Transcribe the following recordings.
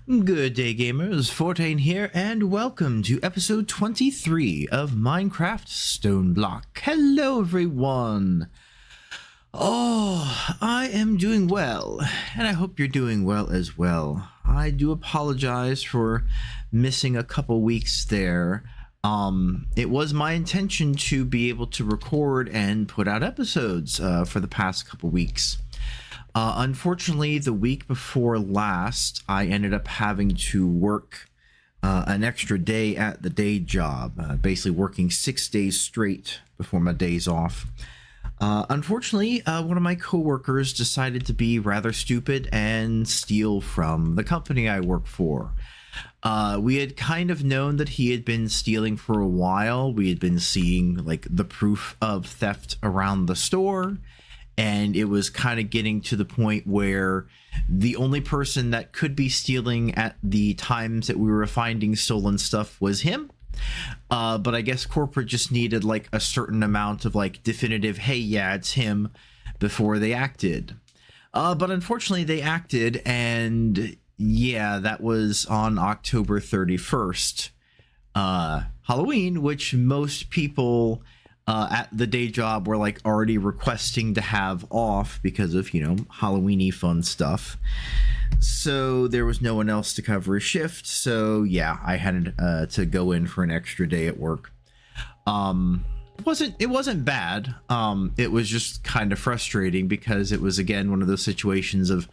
Good day, gamers. Fortain here, and welcome to episode 23 of Minecraft StoneBlock. Hello, everyone. Oh, I am doing well, and I hope you're doing well as well. I do apologize for missing a couple weeks there. It was my intention to be able to record and put out episodes for the past couple weeks. Unfortunately, the week before last, I ended up having to work an extra day at the day job, basically working 6 days straight before my days off. Unfortunately, one of my coworkers decided to be rather stupid and steal from the company I work for. We had kind of known that he had been stealing for a while. We had been seeing like the proof of theft around the store. And it was kind of getting to the point where the only person that could be stealing at the times that we were finding stolen stuff was him. But I guess corporate just needed like a certain amount of like definitive, hey, yeah, it's him, before they acted. But unfortunately they acted, and yeah, that was on October 31st, Halloween, which most people at the day job were like already requesting to have off because of, you know, Halloween-y fun stuff. So there was no one else to cover a shift. So yeah, I had to go in for an extra day at work. It wasn't bad. It was just kind of frustrating because it was, again, one of those situations of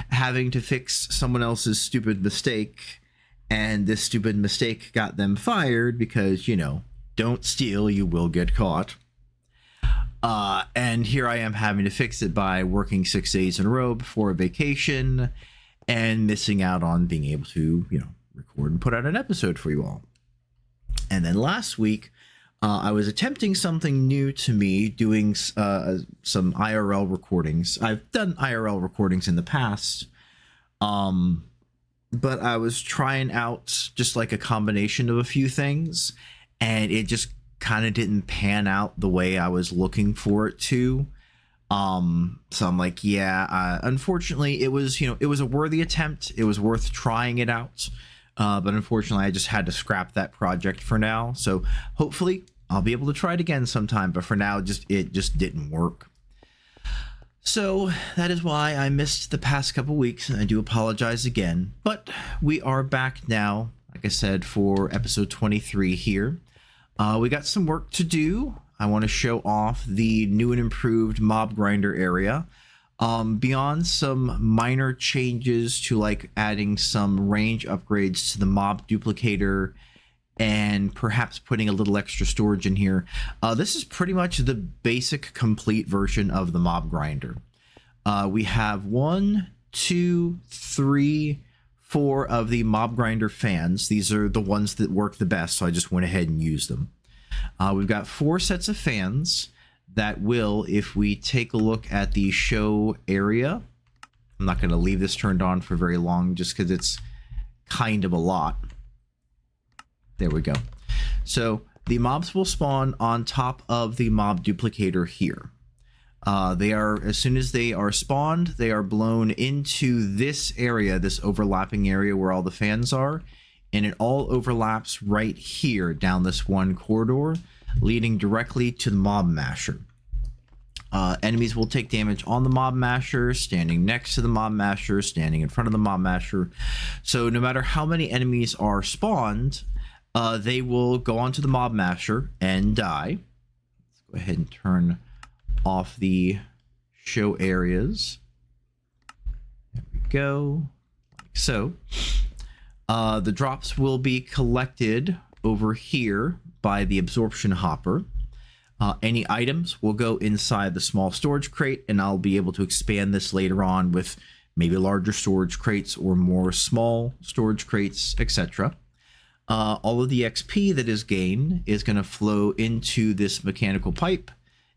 having to fix someone else's stupid mistake, and this stupid mistake got them fired because, you know, don't steal, you will get caught. And here I am having to fix it by working 6 days in a row before a vacation and missing out on being able to, you know, record and put out an episode for you all. And then last week, I was attempting something new to me, doing some IRL recordings. I've done IRL recordings in the past, but I was trying out just like a combination of a few things, and it just kind of didn't pan out the way I was looking for it to. So I'm like, yeah, unfortunately it was, you know, it was a worthy attempt. It was worth trying it out. But unfortunately I just had to scrap that project for now. So hopefully I'll be able to try it again sometime, but for now, it just didn't work. So that is why I missed the past couple weeks, and I do apologize again, but we are back now, like I said, for episode 23 here. We got some work to do. I want to show off the new and improved mob grinder area. Beyond some minor changes to like adding some range upgrades to the mob duplicator and perhaps putting a little extra storage in here, this is pretty much the basic complete version of the mob grinder. We have 1, 2, 3, 4 of the mob grinder fans. These are the ones that work the best, so I just went ahead and used them. We've got 4 sets of fans that will, if we take a look at the show area, I'm not going to leave this turned on for very long just because it's kind of a lot. There we go. So the mobs will spawn on top of the mob duplicator here. They are, as soon as they are spawned, they are blown into this area, this overlapping area where all the fans are, and it all overlaps right here down this one corridor, leading directly to the mob masher. Enemies will take damage on the mob masher, standing next to the mob masher, standing in front of the mob masher. So no matter how many enemies are spawned, they will go onto the mob masher and die. Let's go ahead and turn off the show areas. There we go, like so. The drops will be collected over here by the absorption hopper. Any items will go inside the small storage crate, and I'll be able to expand this later on with maybe larger storage crates or more small storage crates, etc. All of the XP that is gained is going to flow into this mechanical pipe,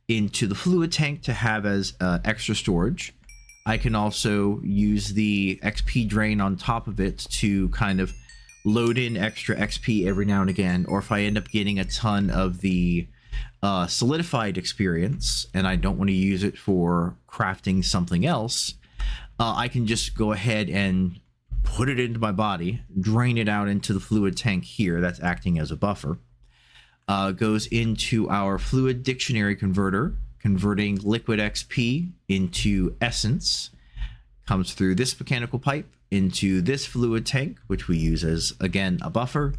into the fluid tank to have as extra storage. I can also use the XP drain on top of it to kind of load in extra XP every now and again, or if I end up getting a ton of the solidified experience and I don't want to use it for crafting something else, I can just go ahead and put it into my body, drain it out into the fluid tank here that's acting as a buffer. Goes into our fluid dictionary converter, converting liquid XP into essence. Comes through this mechanical pipe into this fluid tank, which we use as, again, a buffer,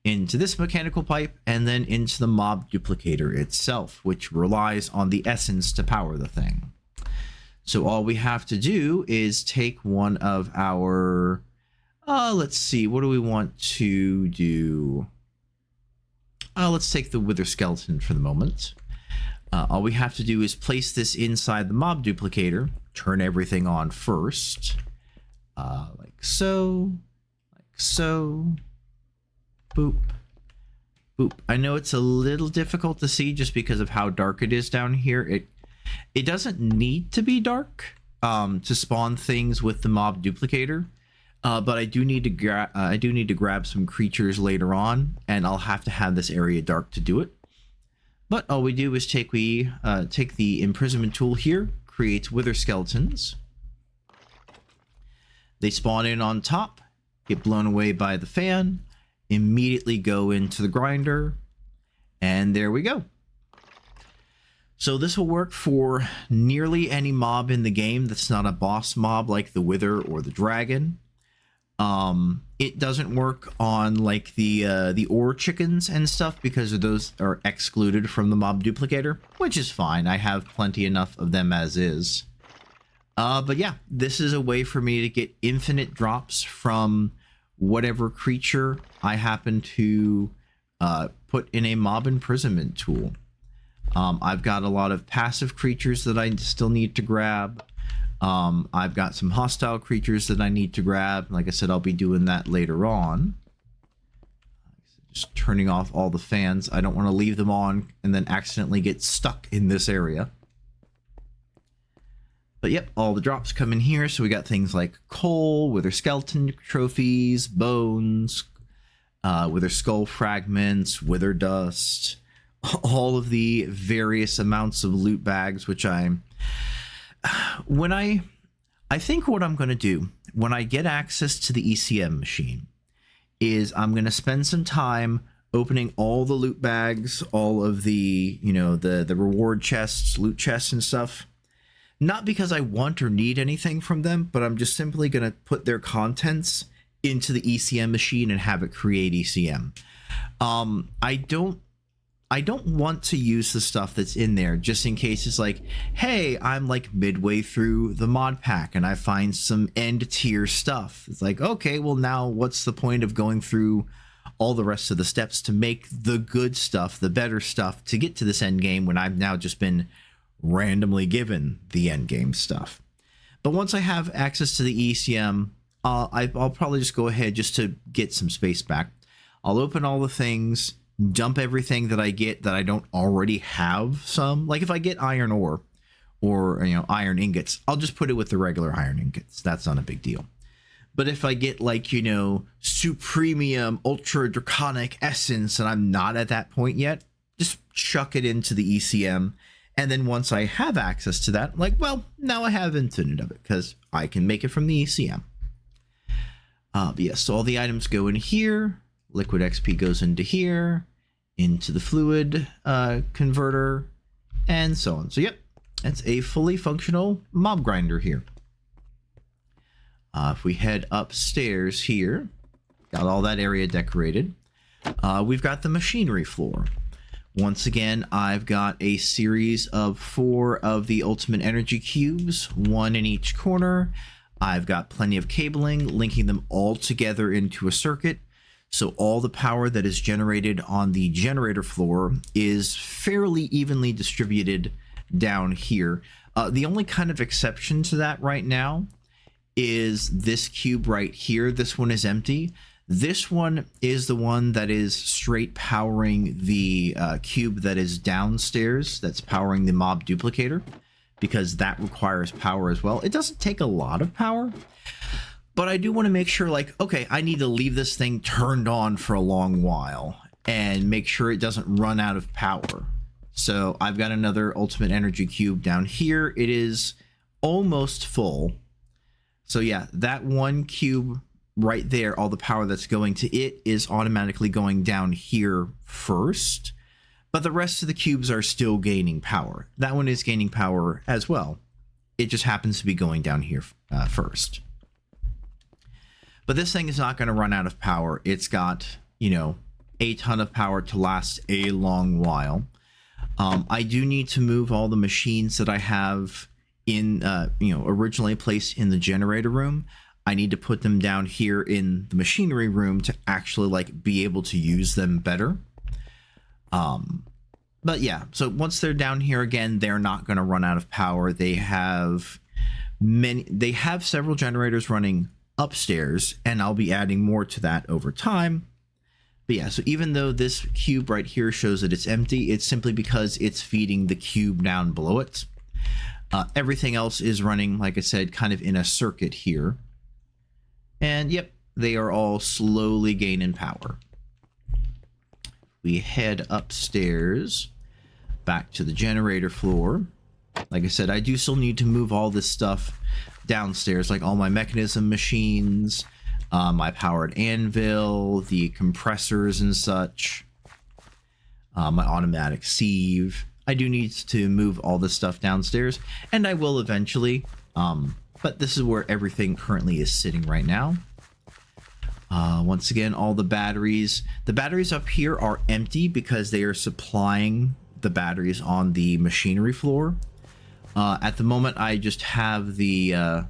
into this mechanical pipe, and then into the mob duplicator itself, which relies on the essence to power the thing. So all we have to do is take one of our, let's see, what do we want to do? Let's take the wither skeleton for the moment. All we have to do is place this inside the mob duplicator, turn everything on first, like so, boop, boop. I know it's a little difficult to see just because of how dark it is down here. It doesn't need to be dark to spawn things with the mob duplicator. But I do need to grab some creatures later on, and I'll have to have this area dark to do it. But all we do is take the imprisonment tool here, creates wither skeletons. They spawn in on top, get blown away by the fan, immediately go into the grinder, and there we go. So this will work for nearly any mob in the game that's not a boss mob like the wither or the dragon. It doesn't work on like the ore chickens and stuff because those are excluded from the mob duplicator, which is fine. I have plenty enough of them as is. But yeah, this is a way for me to get infinite drops from whatever creature I happen to put in a mob imprisonment tool. I've got a lot of passive creatures that I still need to grab. I've got some hostile creatures that I need to grab. Like I said, I'll be doing that later on. Just turning off all the fans. I don't want to leave them on and then accidentally get stuck in this area. But yep, all the drops come in here. So we got things like coal, wither skeleton trophies, bones, wither skull fragments, wither dust, all of the various amounts of loot bags, which I think what I'm going to do when I get access to the ECM machine is I'm going to spend some time opening all the loot bags, all of the, the reward chests, loot chests and stuff. Not because I want or need anything from them, but I'm just simply going to put their contents into the ECM machine and have it create ECM. I don't want to use the stuff that's in there just in case it's like, hey, I'm like midway through the mod pack and I find some end tier stuff. It's like, okay, well now what's the point of going through all the rest of the steps to make the good stuff, the better stuff to get to this end game when I've now just been randomly given the end game stuff. But once I have access to the ECM, I'll probably just go ahead just to get some space back. I'll open all the things, dump everything that I get that I don't already have some. Like if I get iron ore or, iron ingots, I'll just put it with the regular iron ingots. That's not a big deal. But if I get like, supremium ultra draconic essence and I'm not at that point yet, just chuck it into the ECM. And then once I have access to that, like, well, now I have infinite of it because I can make it from the ECM. But yeah, so all the items go in here. Liquid XP goes into here, into the fluid converter, and so on. So yep, that's a fully functional mob grinder here. If we head upstairs here, got all that area decorated. We've got the machinery floor. Once again, I've got a series of 4 of the ultimate energy cubes, 1 in each corner. I've got plenty of cabling linking them all together into a circuit. So all the power that is generated on the generator floor is fairly evenly distributed down here. The only kind of exception to that right now is this cube right here. This one is empty. This one is the one that is straight powering the cube that is downstairs, that's powering the mob duplicator, because that requires power as well. It doesn't take a lot of power, but I do want to make sure, like, okay, I need to leave this thing turned on for a long while and make sure it doesn't run out of power. So I've got another ultimate energy cube down here. It is almost full. So yeah, that one cube right there, all the power that's going to it is automatically going down here first, but the rest of the cubes are still gaining power. That one is gaining power as well. It just happens to be going down here first. But this thing is not going to run out of power. It's got, you know, a ton of power to last a long while. I do need to move all the machines that I have in, you know, originally placed in the generator room. I need to put them down here in the machinery room to actually like be able to use them better. But yeah, so once they're down here again, they're not going to run out of power. They have several generators running upstairs, and I'll be adding more to that over time. But yeah, so even though this cube right here shows that it's empty, it's simply because it's feeding the cube down below it. Everything else is running, like I said, kind of in a circuit here. And yep, they are all slowly gaining power. We head upstairs back to the generator floor. Like I said, I do still need to move all this stuff downstairs, like all my mechanism machines, my powered anvil, the compressors and such, my automatic sieve. I do need to move all this stuff downstairs, and I will eventually, but this is where everything currently is sitting right now. Once again, all the batteries up here are empty because they are supplying the batteries on the machinery floor. At the moment, I just have the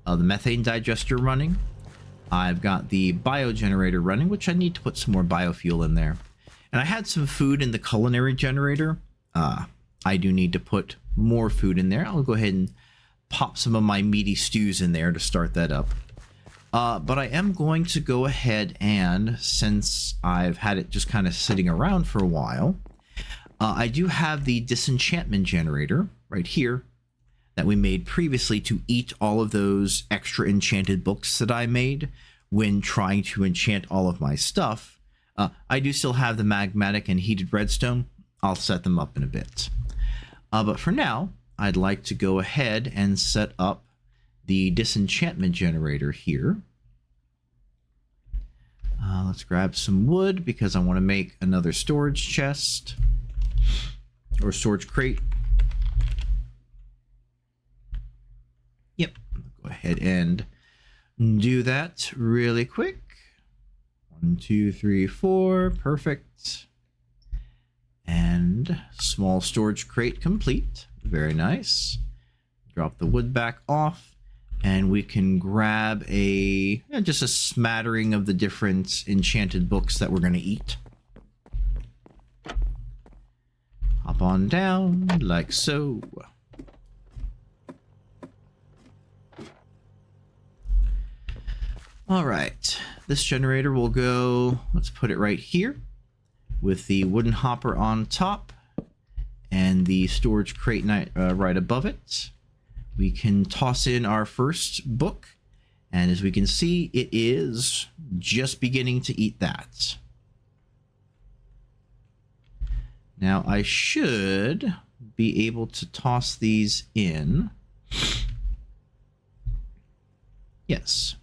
methane digester running. I've got the biogenerator running, which I need to put some more biofuel in there. And I had some food in the culinary generator. I do need to put more food in there. I'll go ahead and pop some of my meaty stews in there to start that up. But I am going to go ahead and, since I've had it just kind of sitting around for a while, I do have the disenchantment generator right here that we made previously to eat all of those extra enchanted books that I made when trying to enchant all of my stuff. I do still have the magmatic and heated redstone. I'll set them up in a bit. But for now, I'd like to go ahead and set up the disenchantment generator here. Let's grab some wood because I want to make another storage chest or storage crate. Yep, go ahead and do that really quick. 1, 2, 3, 4, perfect. And small storage crate complete. Very nice. Drop the wood back off, and we can grab just a smattering of the different enchanted books that we're going to eat. Hop on down like so. All right, this generator will go, let's put it right here with the wooden hopper on top and the storage crate right above it. We can toss in our first book, and as we can see, it is just beginning to eat that. Now I should be able to toss these in. Yes.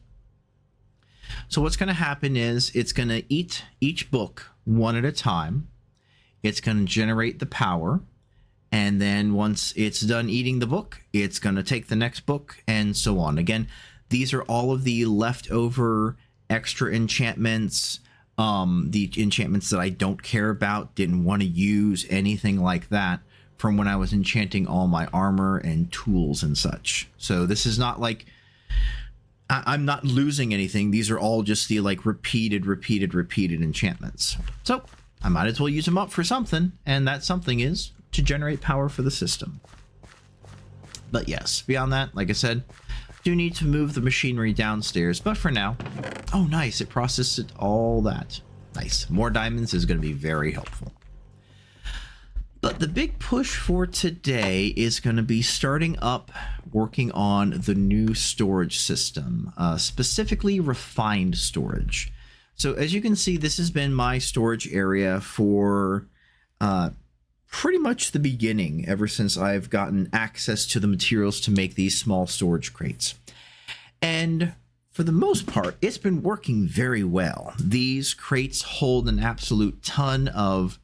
So what's going to happen is it's going to eat each book one at a time. It's going to generate the power. And then once it's done eating the book, it's going to take the next book and so on. Again, these are all of the leftover extra enchantments, the enchantments that I don't care about, didn't want to use, anything like that, from when I was enchanting all my armor and tools and such. So this is not like I'm not losing anything. These are all just the like repeated enchantments. So I might as well use them up for something, and that something is to generate power for the system. But yes, beyond that, like I said, do need to move the machinery downstairs, but for now, oh nice, it processed all that. Nice, more diamonds is going to be very helpful. But the big push for today is going to be starting up working on the new storage system, specifically refined storage. So as you can see, this has been my storage area for pretty much the beginning, ever since I've gotten access to the materials to make these small storage crates. And for the most part, it's been working very well. These crates hold an absolute ton of,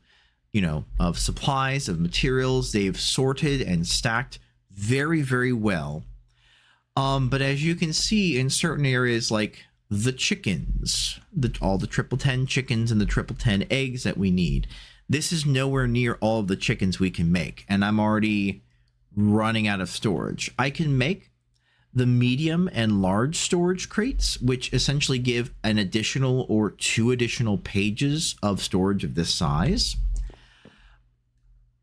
of supplies, of materials. They've sorted and stacked very, very well. But as you can see in certain areas like the chickens, all the 1010 chickens and the 1010 eggs that we need, this is nowhere near all of the chickens we can make. And I'm already running out of storage. I can make the medium and large storage crates, which essentially give an additional or 2 additional pages of storage of this size.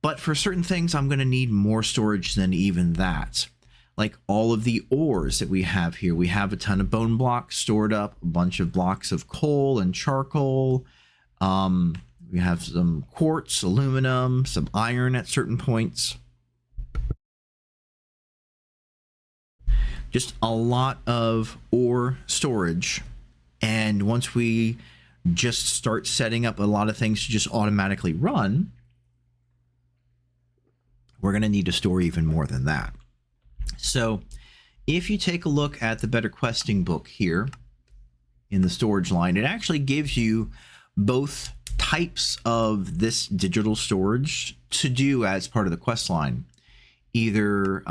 But for certain things, I'm going to need more storage than even that. Like all of the ores that we have here. We have a ton of bone blocks stored up, a bunch of blocks of coal and charcoal. We have some quartz, aluminum, some iron at certain points. Just a lot of ore storage. And once we just start setting up a lot of things to just automatically run, we're going to need to store even more than that. So if you take a look at the Better Questing book here in the storage line, it actually gives you both types of this digital storage to do as part of the quest line. Either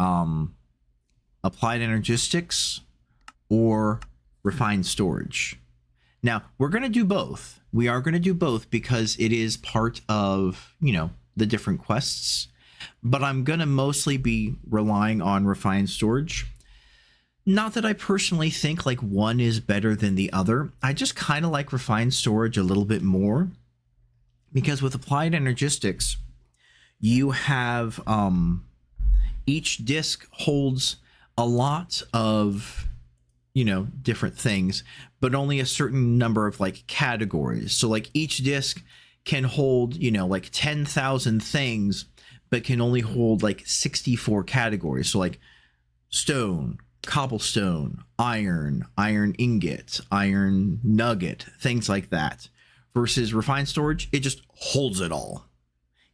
applied energistics or refined storage. Now, we're going to do both. We are going to do both because it is part of, the different quests. But I'm going to mostly be relying on refined storage. Not that I personally think like one is better than the other. I just kind of like refined storage a little bit more. Because with applied energistics, you have each disk holds a lot of, different things, but only a certain number of like categories. So like each disk can hold, like 10,000 things, but can only hold like 64 categories. So like stone, cobblestone, iron, iron ingot, iron nugget, things like that. Versus refined storage, it just holds it all.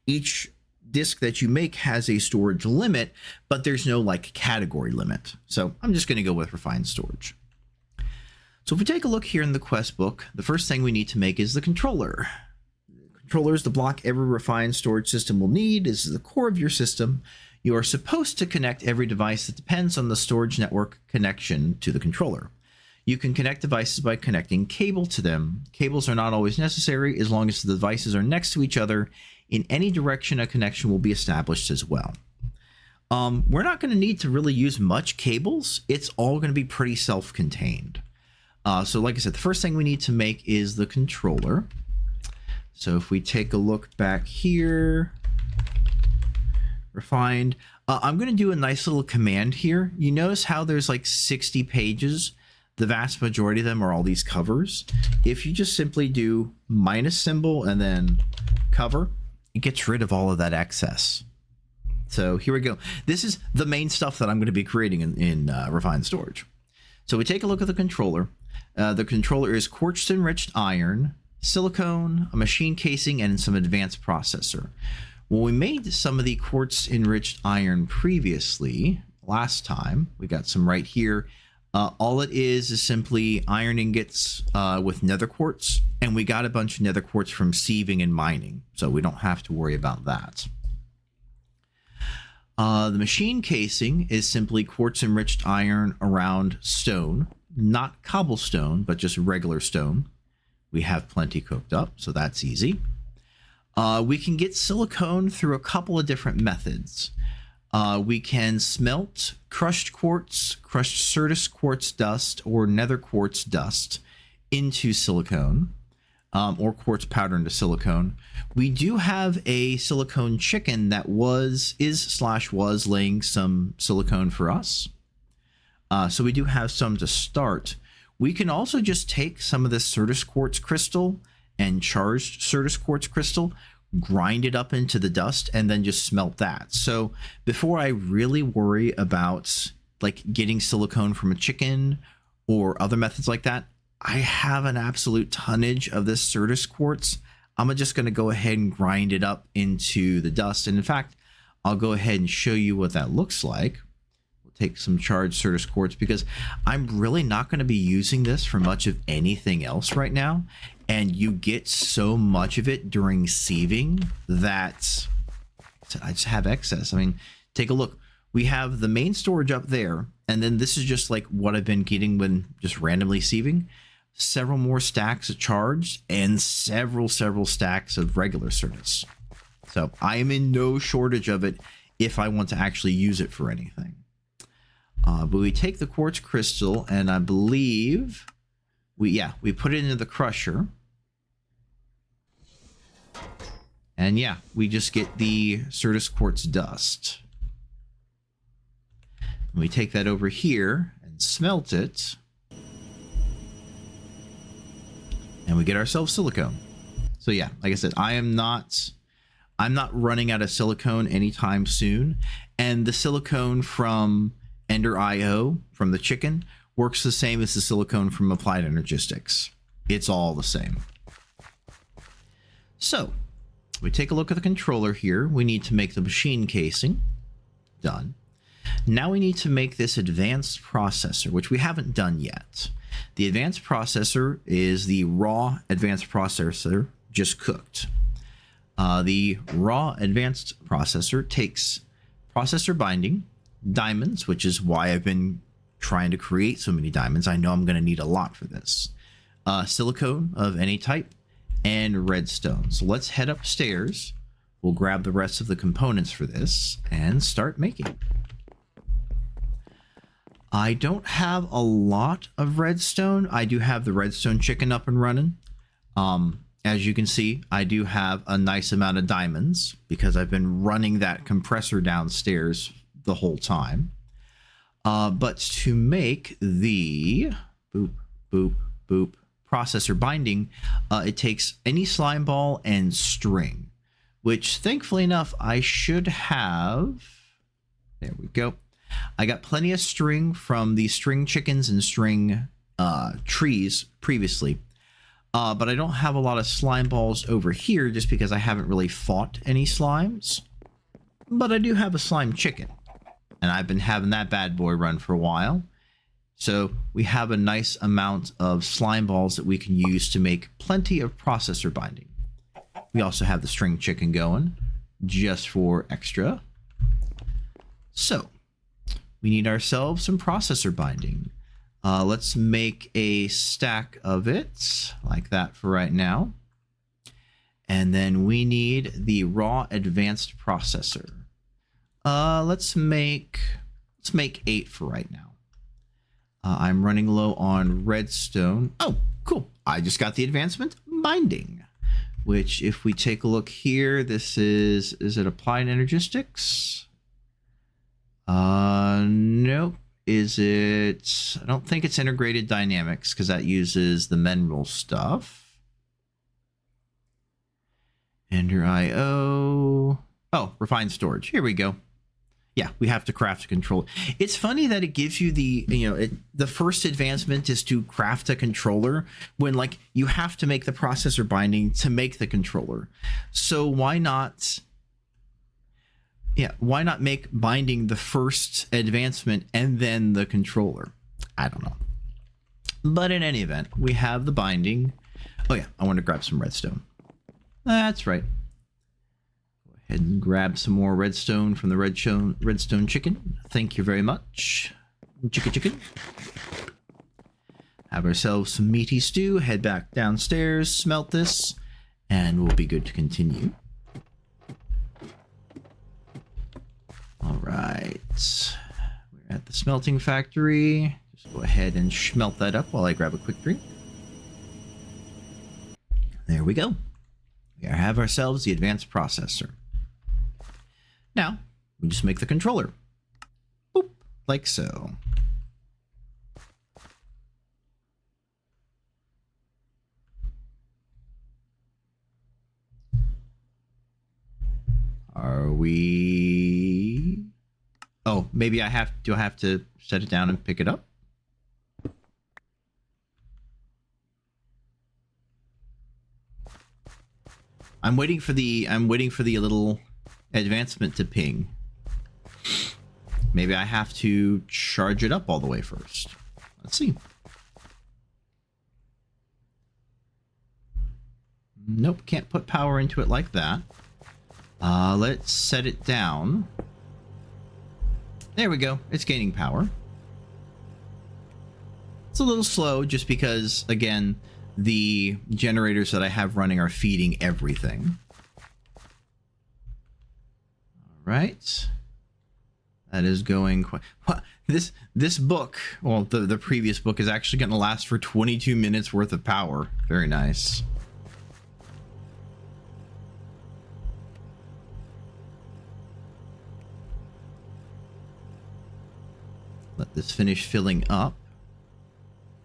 Each disk that you make has a storage limit, but there's no like category limit. So I'm just going to go with refined storage. So if we take a look here in the quest book, the first thing we need to make is the controller. The controller is the block every refined storage system will need. This is the core of your system. You are supposed to connect every device that depends on the storage network connection to the controller. You can connect devices by connecting cable to them. Cables are not always necessary as long as the devices are next to each other. In any direction, a connection will be established as well. We're not going to need to really use much cables. It's all going to be pretty self-contained. So like I said, the first thing we need to make is the controller. So if we take a look back here, refined, I'm going to do a nice little command here. You notice how there's like 60 pages. The vast majority of them are all these covers. If you just simply do minus symbol and then cover, it gets rid of all of that excess. So here we go. This is the main stuff that I'm going to be creating in refined storage. So we take a look at the controller. The controller is quartz enriched iron, silicone, a machine casing, and some advanced processor. When we made some of the quartz enriched iron previously, last time, we got some right here. All it is simply iron ingots with nether quartz, and we got a bunch of nether quartz from sieving and mining, so we don't have to worry about that. The machine casing is simply quartz enriched iron around stone, not cobblestone, but just regular stone. We have plenty cooked up, so that's easy. We can get silicone through a couple of different methods. We can smelt crushed quartz, crushed Certus quartz dust, or nether quartz dust into silicone, or quartz powder into silicone. We do have a silicone chicken that was laying some silicone for us. So we do have some to start. We can also just take some of this Certus quartz crystal and charged Certus quartz crystal, grind it up into the dust, and then just smelt that. So before I really worry about like getting silicone from a chicken or other methods like that, I have an absolute tonnage of this Certus quartz. I'm just going to go ahead and grind it up into the dust. And in fact, I'll go ahead and show you what that looks like. We'll take some charged Certus quartz because I'm really not going to be using this for much of anything else right now. And you get so much of it during sieving that I just have excess. I mean, take a look. We have the main storage up there, and then this is just like what I've been getting when just randomly sieving. Several more stacks of charged and several stacks of regular Certus. So I am in no shortage of it if I want to actually use it for anything. But we take the quartz crystal, and I believe we put it into the crusher. And yeah, we just get the Certus quartz dust. And we take that over here and smelt it. And we get ourselves silicone. So yeah, like I said, I'm not running out of silicone anytime soon. And the silicone from Ender IO, from the chicken, works the same as the silicone from Applied Energistics. It's all the same. So we take a look at the controller here. We need to make the machine casing. Done. Now we need to make this advanced processor, which we haven't done yet. The advanced processor is the raw advanced processor just cooked. The raw advanced processor takes processor binding, diamonds, which is why I've been trying to create so many diamonds. I know I'm going to need a lot for this. Silicone of any type, and redstone. So let's head upstairs. We'll grab the rest of the components for this and start making. I don't have a lot of redstone. I do have the redstone chicken up and running. As you can see, I do have a nice amount of diamonds because I've been running that compressor downstairs the whole time. But to make the processor binding, it takes any slime ball and string, which thankfully enough, I should have. There we go. I got plenty of string from the string chickens and string trees previously. But I don't have a lot of slime balls over here just because I haven't really fought any slimes. But I do have a slime chicken. And I've been having that bad boy run for a while. So we have a nice amount of slime balls that we can use to make plenty of processor binding. We also have the string chicken going just for extra. So we need ourselves some processor binding. Let's make a stack of it like that for right now. And then we need the raw advanced processor. Let's make 8 for right now. I'm running low on redstone. Oh, cool. I just got the advancement binding, which if we take a look here, this is it Applied Energistics? Nope. Is it? I don't think it's Integrated Dynamics because that uses the mineral stuff. Ender IO. Oh, refined storage. Here we go. Yeah, we have to craft a controller. It's funny that it gives you the first advancement is to craft a controller when like you have to make the processor binding to make the controller. So why not? Yeah, why not make binding the first advancement and then the controller? I don't know. But in any event, we have the binding. Oh yeah, I want to grab some redstone. That's right. Go ahead and grab some more redstone from the redstone chicken. Thank you very much. Chicken. Have ourselves some meaty stew. Head back downstairs, smelt this, and we'll be good to continue. All right, we're at the smelting factory. Just go ahead and smelt that up while I grab a quick drink. There we go. We have ourselves the advanced processor. Now, we just make the controller. Boop, like so. Are we... Oh, maybe I have to set it down and pick it up? I'm waiting for the little advancement to ping. Maybe I have to charge it up all the way first. Let's see. Nope, can't put power into it like that. Let's set it down. There we go. It's gaining power. It's a little slow just because, again, the generators that I have running are feeding everything. All right. That is going quite... What? This book, well, the previous book is actually going to last for 22 minutes worth of power. Very nice. Let this finish filling up.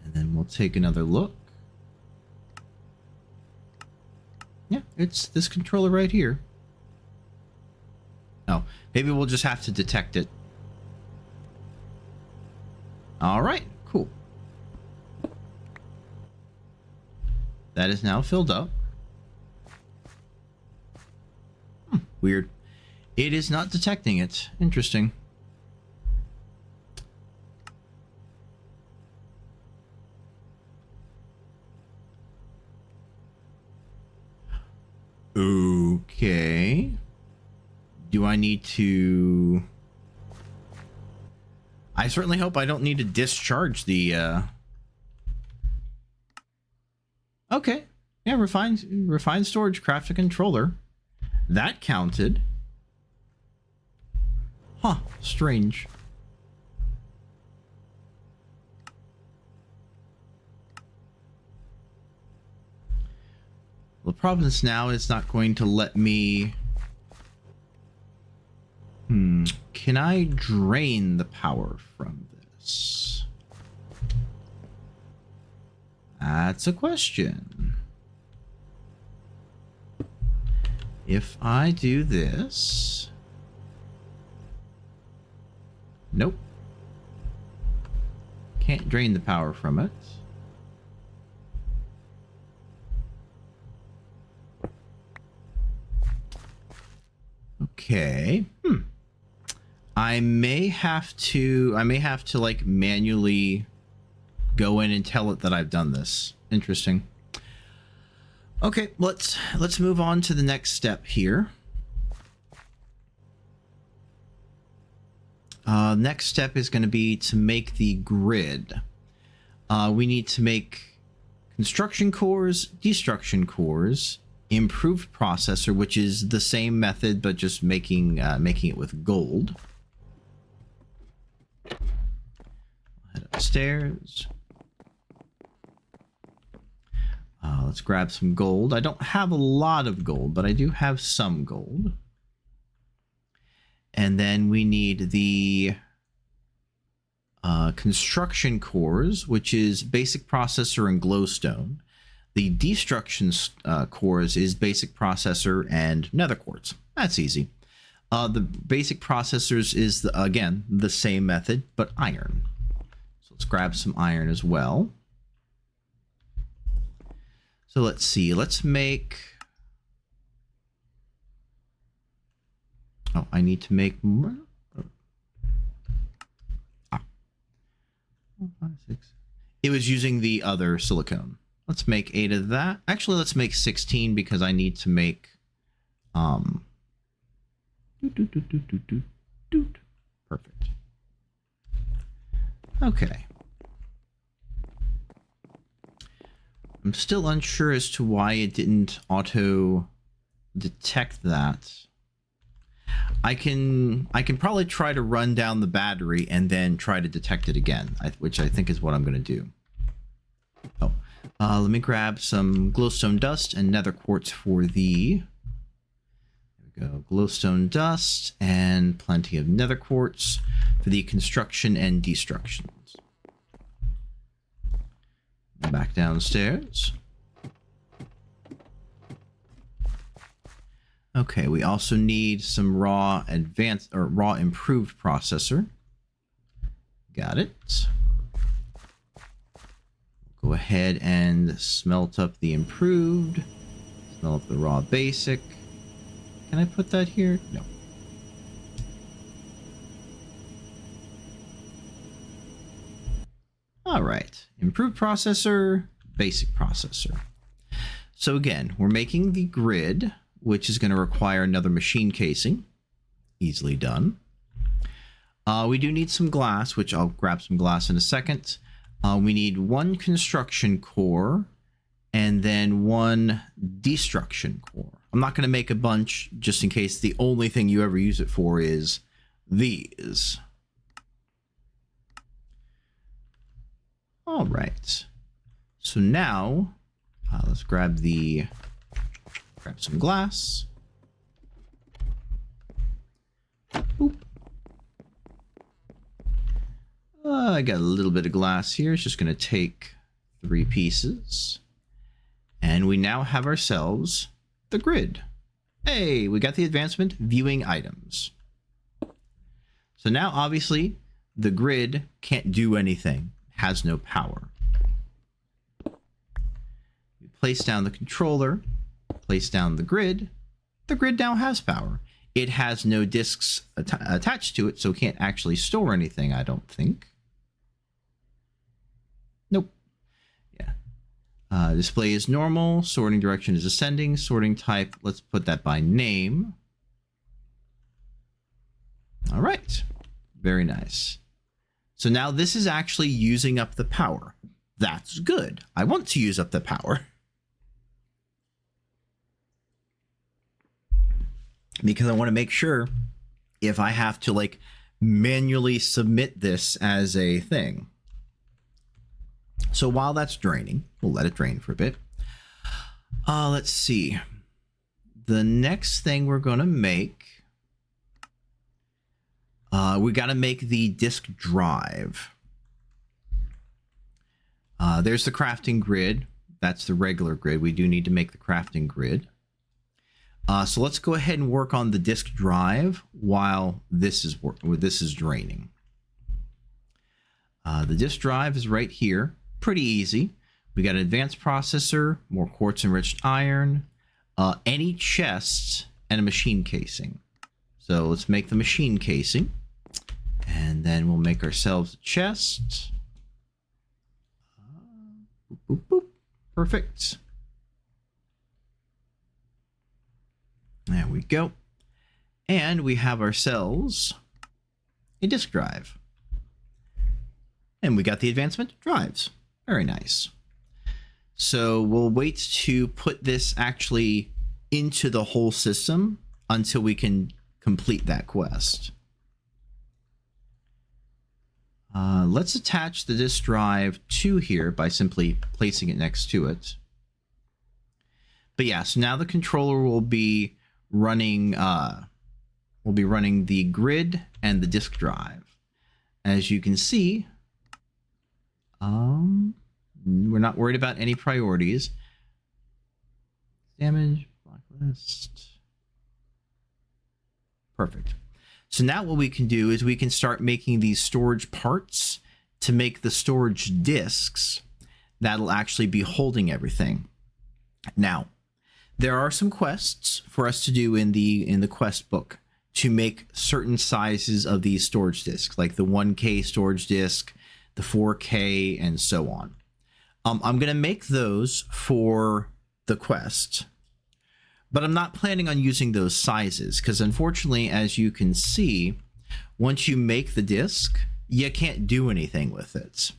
And then we'll take another look. Yeah, it's this controller right here. Oh, maybe we'll just have to detect it. All right, cool. That is now filled up. Weird. It is not detecting it. Interesting. Okay. Do I need to... I certainly hope I don't need to discharge the... Okay. Yeah, refined storage, craft a controller. That counted. Huh, strange. The problem is now it's not going to let me... Can I drain the power from this? That's a question. If I do this... Nope. Can't drain the power from it. Okay. I may have to like manually go in and tell it that I've done this. Interesting. Okay, let's move on to the next step here. Next step is going to be to make the grid. We need to make construction cores, destruction cores, improved processor, which is the same method but just making it with gold. Head upstairs. Let's grab some gold. I don't have a lot of gold, but I do have some gold. And then we need the construction cores, which is basic processor and glowstone. The destruction cores is basic processor and nether quartz. That's easy. The basic processors is, again, the same method, but iron. So let's grab some iron as well. So let's see. Let's make... Oh, I need to make more. 5, 6. It was using the other silicone. Let's make 8 of that. Actually, let's make 16 because I need to make perfect. Okay. I'm still unsure as to why it didn't auto detect that. I can probably try to run down the battery and then try to detect it again, which I think is what I'm going to do. Oh, let me grab some glowstone dust and nether quartz for the... There we go, glowstone dust and plenty of nether quartz for the construction and destructions. Back downstairs. Okay, we also need some raw advanced or raw improved processor. Got it. Go ahead and smelt up the improved. Smelt up the raw basic. Can I put that here? No. All right, improved processor, basic processor. So again, we're making the grid, which is going to require another machine casing. Easily done. We do need some glass, which I'll grab some glass in a second. We need one construction core and then one destruction core. I'm not going to make a bunch just in case the only thing you ever use it for is these. All right. So now let's grab some glass. Boop. I got a little bit of glass here. It's just going to take 3 pieces. And we now have ourselves the grid. Hey, we got the advancement, viewing items. So now, obviously, the grid can't do anything. Has no power. We place down the controller, place down the grid. The grid now has power. It has no disks attached to it, so it can't actually store anything, I don't think. Nope. Yeah. Display is normal. Sorting direction is ascending. Sorting type, let's put that by name. All right. Very nice. So now this is actually using up the power. That's good. I want to use up the power. Because I want to make sure if I have to like manually submit this as a thing. So while that's draining, we'll let it drain for a bit. Let's see. The next thing we're going to make, we got to make the disk drive. There's the crafting grid. That's the regular grid. We do need to make the crafting grid. So let's go ahead and work on the disk drive while this is draining. The disk drive is right here. Pretty easy. We got an advanced processor, more quartz enriched iron, any chests, and a machine casing. So let's make the machine casing. And then we'll make ourselves a chest. Boop, boop, boop. Perfect. There we go. And we have ourselves a disk drive. And we got the advancement drives. Very nice. So we'll wait to put this actually into the whole system until we can complete that quest. Let's attach the disk drive to here by simply placing it next to it. But yeah, so now the controller will be running the grid and the disk drive. As you can see, we're not worried about any priorities. Damage, blacklist. Perfect. So now what we can do is we can start making these storage parts to make the storage disks that'll actually be holding everything. Now, there are some quests for us to do in the quest book to make certain sizes of these storage disks, like the 1K storage disk, the 4K, and so on. I'm going to make those for the quest, but I'm not planning on using those sizes because unfortunately, as you can see, once you make the disk, you can't do anything with it.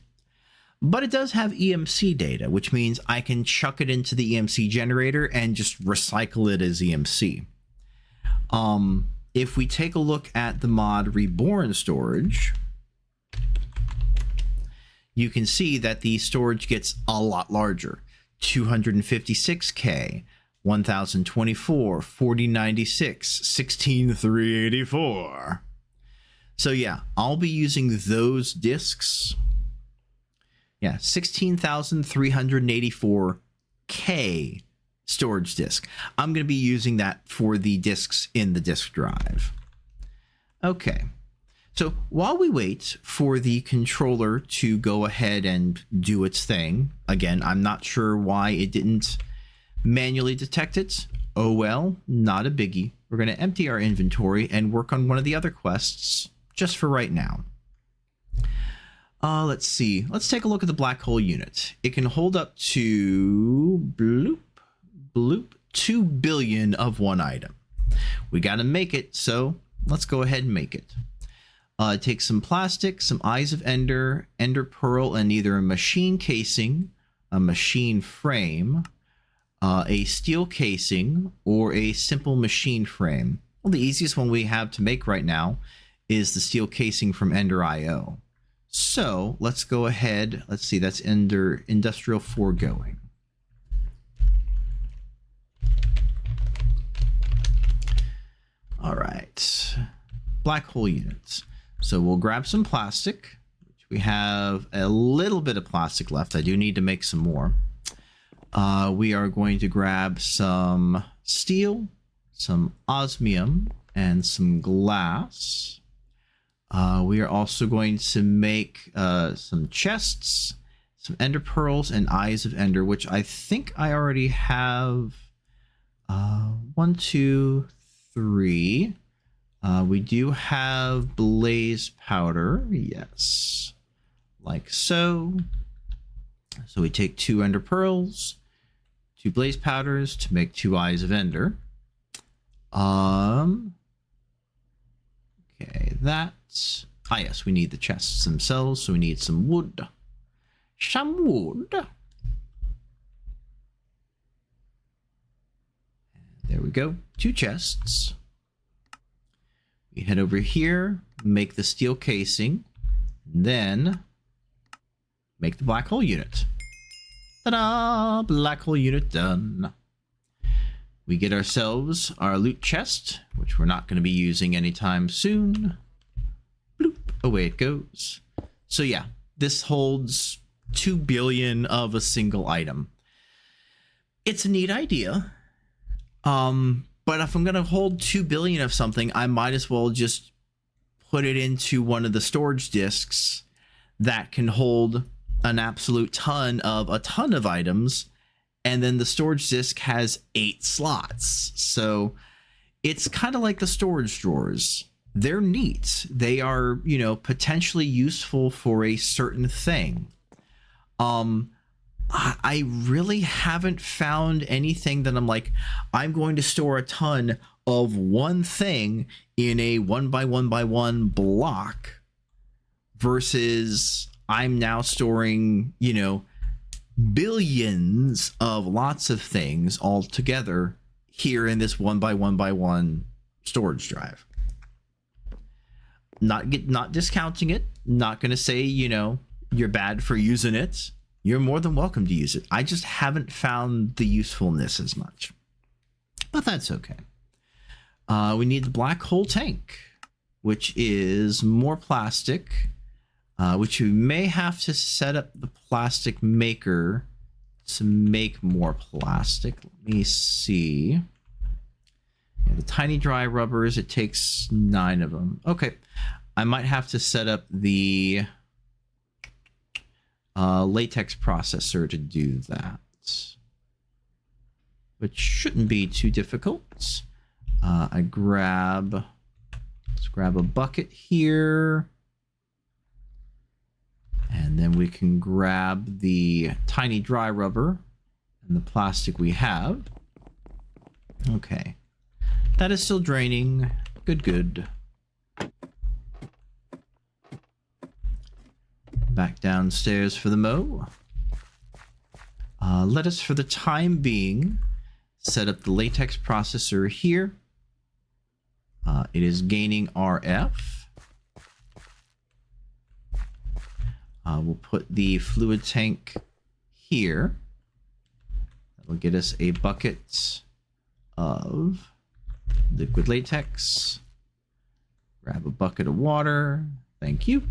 But it does have EMC data, which means I can chuck it into the EMC generator and just recycle it as EMC. If we take a look at the mod Reborn Storage, you can see that the storage gets a lot larger. 256K, 1024, 4096, 16384. So yeah, I'll be using those disks. Yeah, 16,384K storage disk. I'm going to be using that for the disks in the disk drive. Okay. So while we wait for the controller to go ahead and do its thing, again, I'm not sure why it didn't manually detect it. Oh well, not a biggie. We're going to empty our inventory and work on one of the other quests just for right now. Let's see. Let's take a look at the black hole unit. It can hold up to bloop, bloop, 2 billion of one item. We got to make it, so let's go ahead and make it. Take some plastic, some eyes of ender, ender pearl, and either a machine casing, a machine frame, a steel casing, or a simple machine frame. Well, the easiest one we have to make right now is the steel casing from Ender IO. So let's go ahead. Let's see, that's Ender Industrial Foregoing. All right, black hole units. So we'll grab some plastic, which we have a little bit of plastic left. I do need to make some more. We are going to grab some steel, some osmium, and some glass. We are also going to make some chests, some ender pearls, and eyes of ender, which I think I already have 1, 2, 3. We do have blaze powder, yes, like so. So we take 2 ender pearls, 2 blaze powders to make 2 eyes of ender. Okay, that's... Ah, yes, we need the chests themselves, so we need some wood. Some wood. There we go, 2 chests. We head over here, make the steel casing, then make the black hole unit. Ta-da! Black hole unit done. We get ourselves our loot chest, which we're not going to be using anytime soon. Bloop, away it goes. So yeah, this holds 2 billion of a single item. It's a neat idea. But if I'm going to hold 2 billion of something, I might as well just put it into one of the storage disks that can hold an absolute ton of items. And then the storage disk has 8 slots. So it's kind of like the storage drawers. They're neat. They are, you know, potentially useful for a certain thing. I really haven't found anything that I'm like, I'm going to store a ton of one thing in a 1 by 1 by 1 block versus I'm now storing, you know, billions of lots of things all together here in this 1 by 1 by 1 storage drive. Not discounting it, not going to say, you know, you're bad for using it. You're more than welcome to use it. I just haven't found the usefulness as much. But that's okay. We need the black hole tank, which is more plastic, which we may have to set up the plastic maker to make more plastic. Let me see. Yeah, the tiny dry rubbers, it takes 9 of them. Okay. I might have to set up the latex processor to do that, which shouldn't be too difficult. Let's grab a bucket here, and then we can grab the tiny dry rubber and the plastic we have. Okay, that is still draining. Good. Back downstairs for the mow. Let us, for the time being, set up the latex processor here. It is gaining RF. We'll put the fluid tank here. That'll get us a bucket of liquid latex. Grab a bucket of water. Thank you.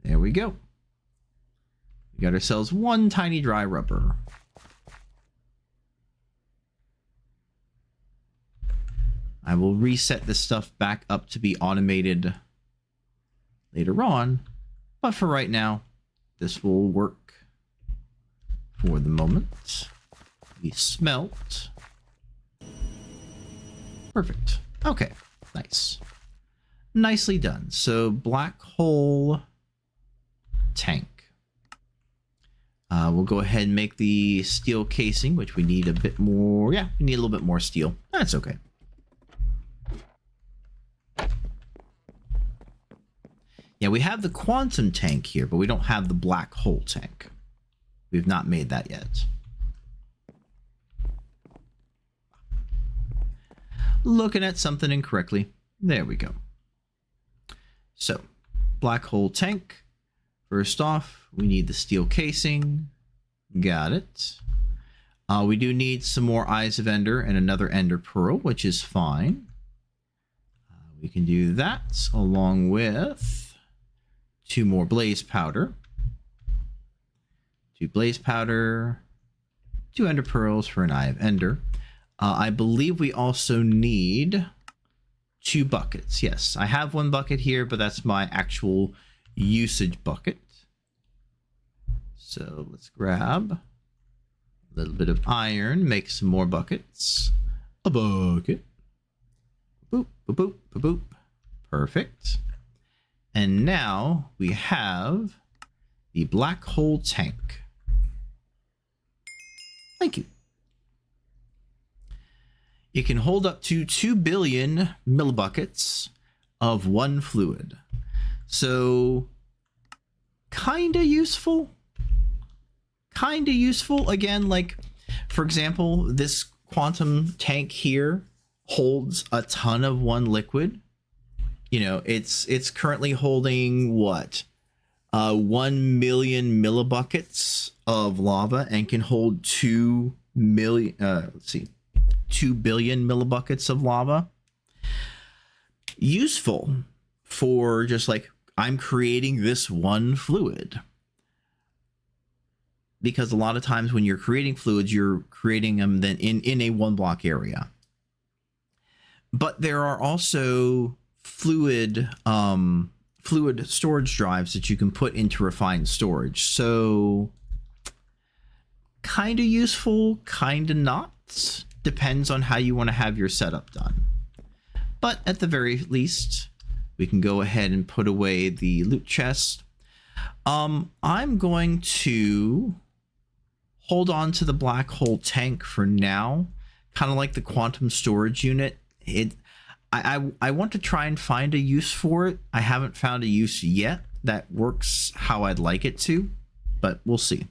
There we go. We got ourselves 1 tiny dry rubber. I will reset this stuff back up to be automated later on, but for right now, this will work for the moment. We smelt. Perfect. Okay, nice. Nicely done. So black hole tank. We'll go ahead and make the steel casing, which we need a bit more. Yeah, we need a little bit more steel. That's okay. Yeah, we have the quantum tank here, but we don't have the black hole tank. We've not made that yet. Looking at something incorrectly. There we go. So, black hole tank. First off, we need the steel casing. Got it. We do need some more Eyes of Ender and another Ender Pearl, which is fine. We can do that along with 2 more Blaze Powder. 2 Blaze Powder, 2 Ender Pearls for an Eye of Ender. I believe we also need 2 buckets. Yes, I have 1 bucket here, but that's my actual usage bucket. So let's grab a little bit of iron, make some more buckets. A bucket. Boop, boop, boop, boop, boop. Perfect. And now we have the black hole tank. Thank you. It can hold up to 2 billion millibuckets of one fluid. So, kinda useful. Kinda useful. Again, like, for example, this quantum tank here holds a ton of one liquid. You know, it's currently holding what? 1 million millibuckets of lava and can hold 2 billion millibuckets of lava. Useful for just like, I'm creating this one fluid. Because a lot of times when you're creating fluids, you're creating them then in a 1 block area. But there are also fluid storage drives that you can put into refined storage. So kind of useful, kind of not. Depends on how you want to have your setup done. But at the very least, we can go ahead and put away the loot chest. I'm going to hold on to the black hole tank for now, kind of like the quantum storage unit. I want to try and find a use for it. I haven't found a use yet that works how I'd like it to, but we'll see.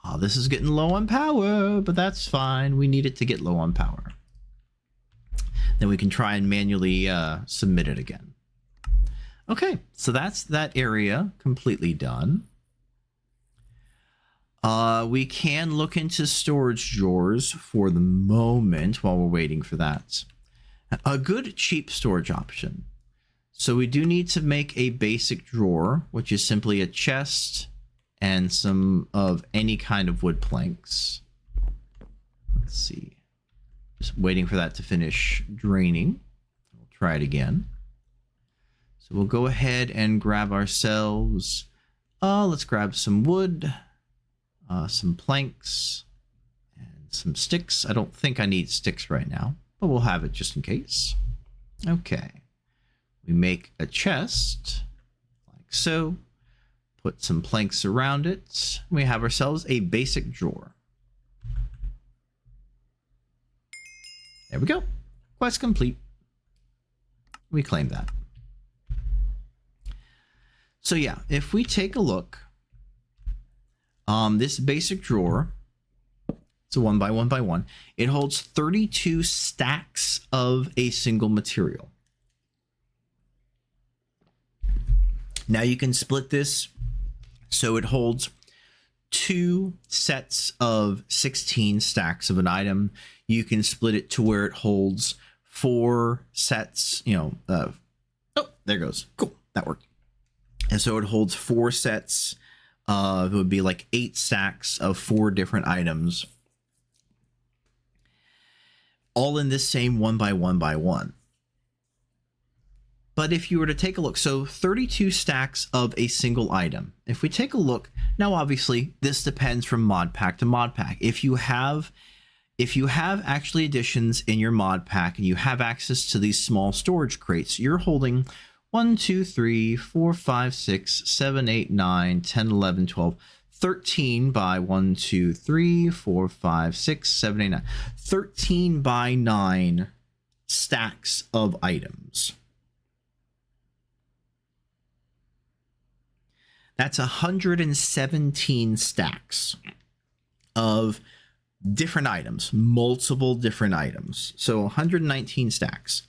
Oh, this is getting low on power, but that's fine. We need it to get low on power. Then we can try and manually submit it again. Okay, so that's that area completely done. We can look into storage drawers for the moment while we're waiting for that. A good cheap storage option. So we do need to make a basic drawer, which is simply a chest and some of any kind of wood planks. Let's see. Just waiting for that to finish draining. We'll try it again. So we'll go ahead and grab ourselves, let's grab some wood, some planks, and some sticks. I don't think I need sticks right now, but we'll have it just in case. Okay. We make a chest, like so. Put some planks around it. We have ourselves a basic drawer. There we go. Quest complete. We claim that. So yeah, if we take a look, this basic drawer, it's a 1 by 1 by 1. It holds 32 stacks of a single material. Now you can split this so it holds 2 sets of 16 stacks of an item. You can split it to where it holds 4 sets, oh, there it goes. Cool, that worked. And so it holds 4 sets of, it would be like 8 stacks of 4 different items, all in this same 1 by 1 by 1. But if you were to take a look, so 32 stacks of a single item. If we take a look, now obviously this depends from mod pack to mod pack. If you have if you have actually additions in your mod pack and you have access to these small storage crates, you're holding 1, 2, 3, 4, 5, 6, 7, 8, 9, 10, 11, 12, 13 by 1, 2, 3, 4, 5, 6, 7, 8, 9. 13 by 9 stacks of items. That's 117 stacks of different items, multiple different items. So 119 stacks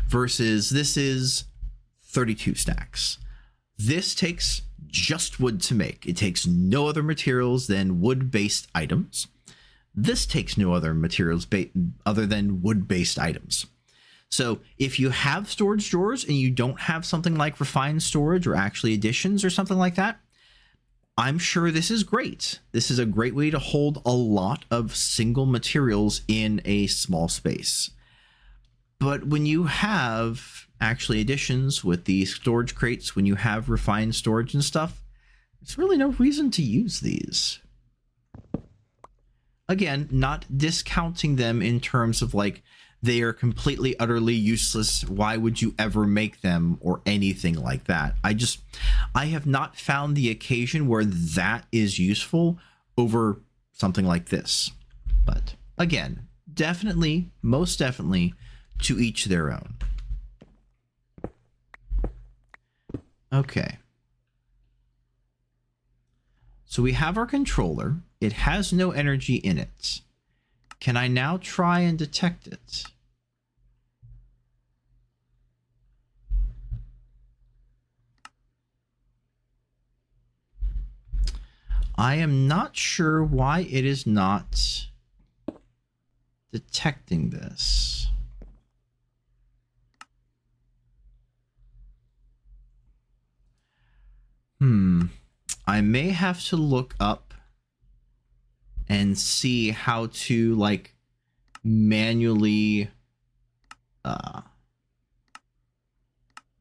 versus this is 32 stacks. This takes just wood to make. It takes no other materials than wood-based items. This takes no other materials other than wood-based items. So if you have storage drawers and you don't have something like refined storage or actually additions or something like that, I'm sure this is great. This is a great way to hold a lot of single materials in a small space. But when you have actually additions with these storage crates, when you have refined storage and stuff, there's really no reason to use these. Again, not discounting them in terms of like they are completely utterly useless, why would you ever make them, or anything like that. I have not found the occasion where that is useful over something like this. But again, definitely, most definitely, to each their own. Okay. So we have our controller. It has no energy in it. Can I now try and detect it? I am not sure why it is not detecting this. I may have to look up and see how to like manually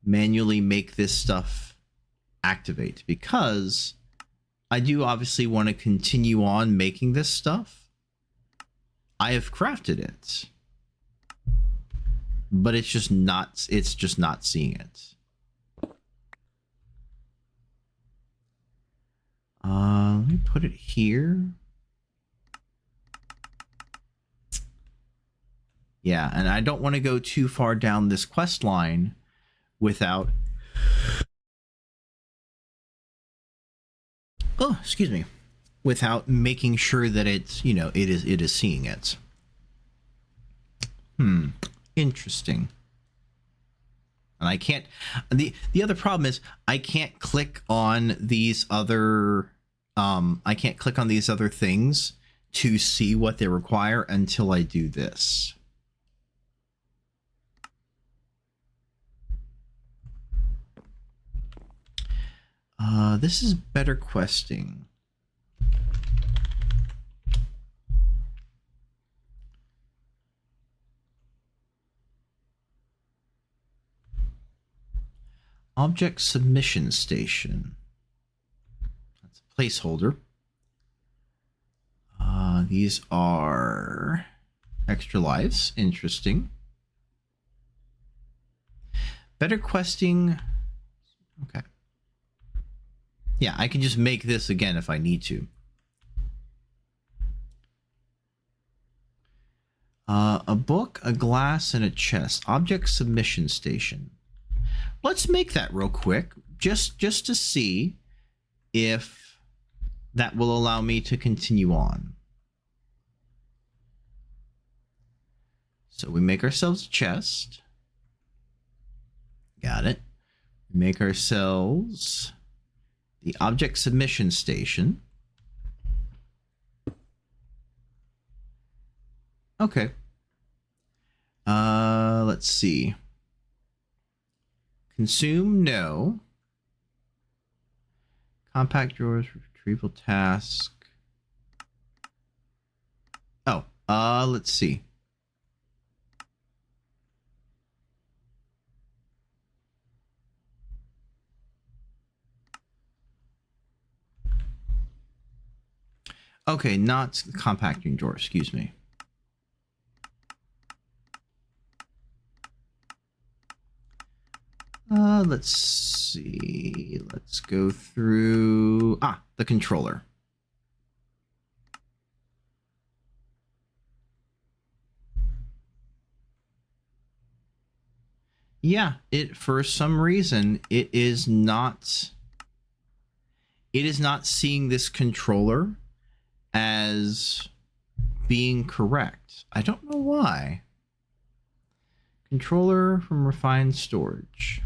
make this stuff activate, because I do obviously want to continue on making this stuff. I have crafted it, but it's just not seeing it. Let me put it here. Yeah, and I don't want to go too far down this quest line without... Oh, excuse me. Without making sure that it's, you know, it is seeing it. Interesting. And I can't... The other problem is I can't click on these other... I can't click on these other things to see what they require until I do this. This is better questing. Object submission station. That's a placeholder. These are extra lives. Interesting. Better questing. Okay. Yeah, I can just make this again if I need to. A book, a glass, and a chest. Object submission station. Let's make that real quick, just to see if that will allow me to continue on. So we make ourselves a chest. Got it. We make ourselves the object submission station. Okay. Let's see. Consume, no. Compact drawers, retrieval task. Oh, let's see. Okay, not compacting drawer, excuse me. Let's see. Let's go through... the controller. Yeah, for some reason, it is not seeing this controller as being correct. I don't know why. Controller from refined storage.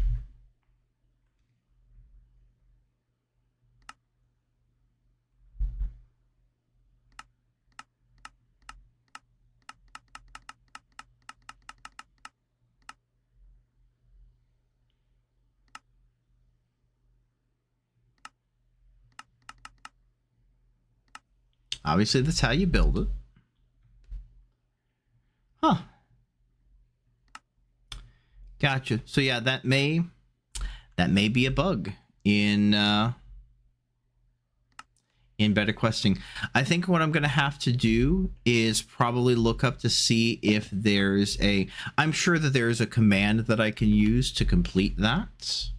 Obviously, that's how you build it. Huh. Gotcha. So yeah, that may be a bug in Better Questing. I think what I'm going to have to do is probably look up to see if there's I'm sure that there's a command that I can use to complete that.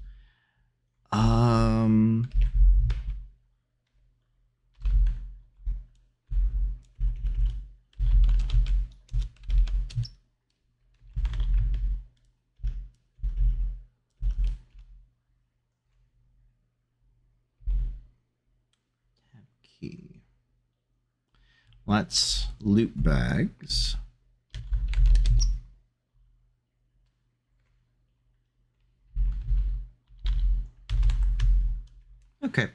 Tab key. Let's loot bags. Okay,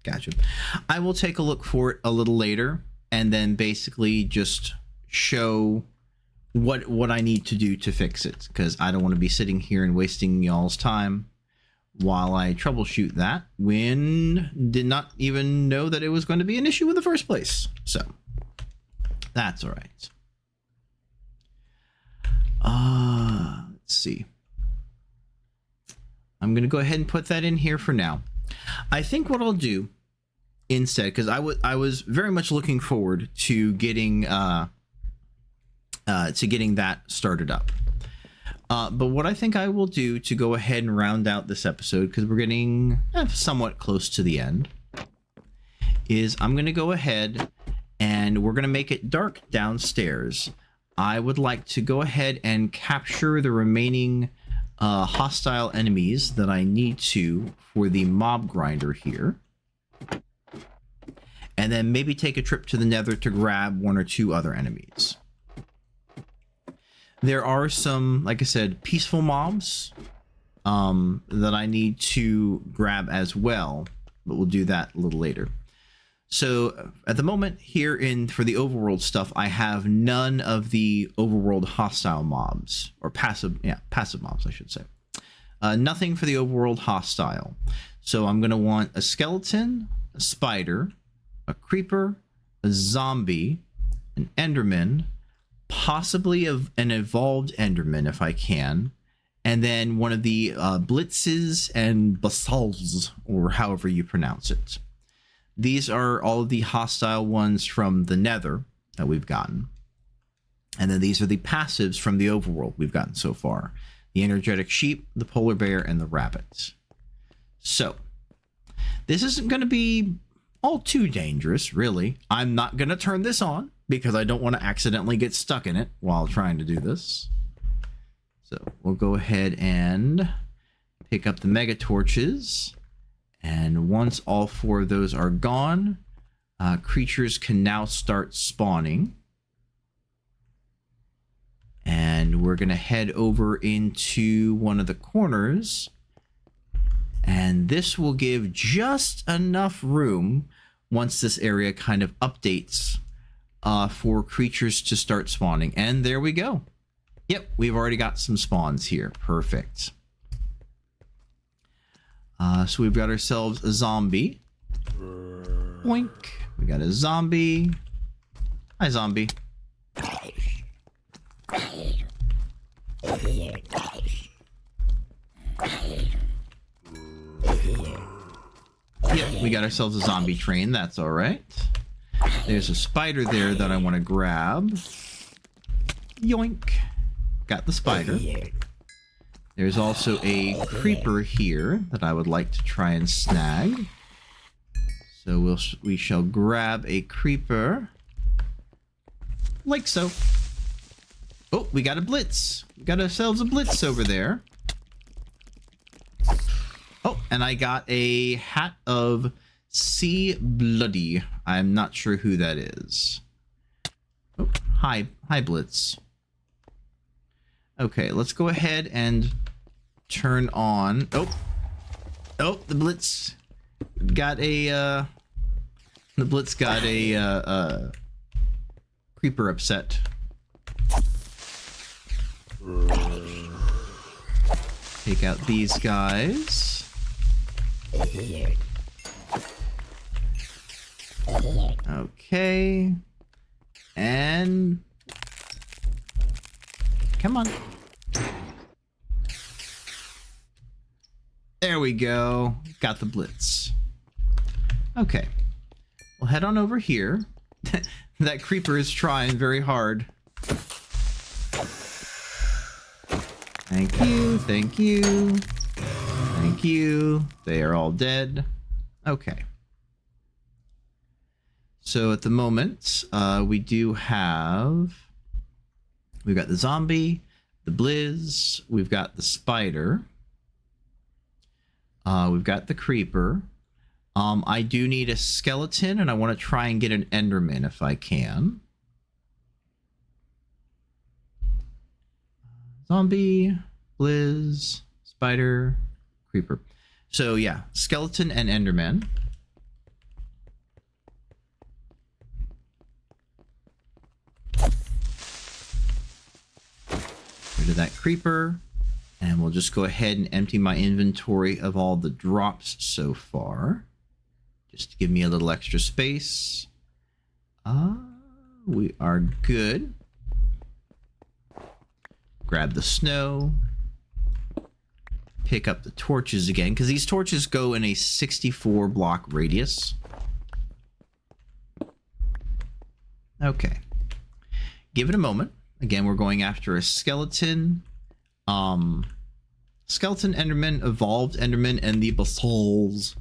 gotcha. I will take a look for it a little later and then basically just show what I need to do to fix it, because I don't want to be sitting here and wasting y'all's time while I troubleshoot that when did not even know that it was going to be an issue in the first place. So that's all right. Let's see. I'm going to go ahead and put that in here for now. I think what I'll do instead, because I was very much looking forward to getting that started up. But what I think I will do to go ahead and round out this episode, because we're getting somewhat close to the end, is I'm going to go ahead and we're going to make it dark downstairs. I would like to go ahead and capture the remaining hostile enemies that I need to for the mob grinder here. And then maybe take a trip to the Nether to grab one or two other enemies. There are some, like I said, peaceful mobs that I need to grab as well, but we'll do that a little later. So at the moment here for the overworld stuff, I have none of the overworld hostile mobs, or passive mobs, I should say. Nothing for the overworld hostile. So I'm going to want a skeleton, a spider, a creeper, a zombie, an enderman, possibly an evolved enderman if I can, and then one of the blitzes and basals, or however you pronounce it. These are all of the hostile ones from the Nether that we've gotten. And then these are the passives from the overworld we've gotten so far. The energetic sheep, the polar bear, and the rabbit. So, this isn't going to be all too dangerous, really. I'm not going to turn this on because I don't want to accidentally get stuck in it while trying to do this. So, we'll go ahead and pick up the mega torches. And once all four of those are gone, creatures can now start spawning. And we're going to head over into one of the corners. And this will give just enough room, once this area kind of updates, for creatures to start spawning. And there we go. Yep, we've already got some spawns here. Perfect. So we've got ourselves a zombie. Boink. We got a zombie. Hi, zombie. Yep, we got ourselves a zombie train. That's all right. There's a spider there that I want to grab. Yoink. Got the spider. There's also a creeper here that I would like to try and snag. So we shall grab a creeper. Like so. Oh, we got a blitz. We got ourselves a blitz over there. Oh, and I got a hat of Sea Bloody. I'm not sure who that is. Oh, hi Blitz. Okay, let's go ahead and turn on. Oh, the Blitz got a creeper upset. Take out these guys. Okay. And come on. There we go. Got the blitz. Okay. We'll head on over here. That creeper is trying very hard. Thank you, thank you, thank you. They are all dead. Okay. So at the moment, we've got the zombie, the blizz, we've got the spider, we've got the creeper. I do need a skeleton, and I want to try and get an enderman if I can. Zombie, blizz, spider, creeper. So yeah, skeleton and enderman. Rid of that creeper, and we'll just go ahead and empty my inventory of all the drops so far, just to give me a little extra space. We are good. Grab the snow. Pick up the torches again, because these torches go in a 64 block radius. Okay. Give it a moment. Again, we're going after a skeleton. Skeleton enderman, evolved enderman, and the basalls.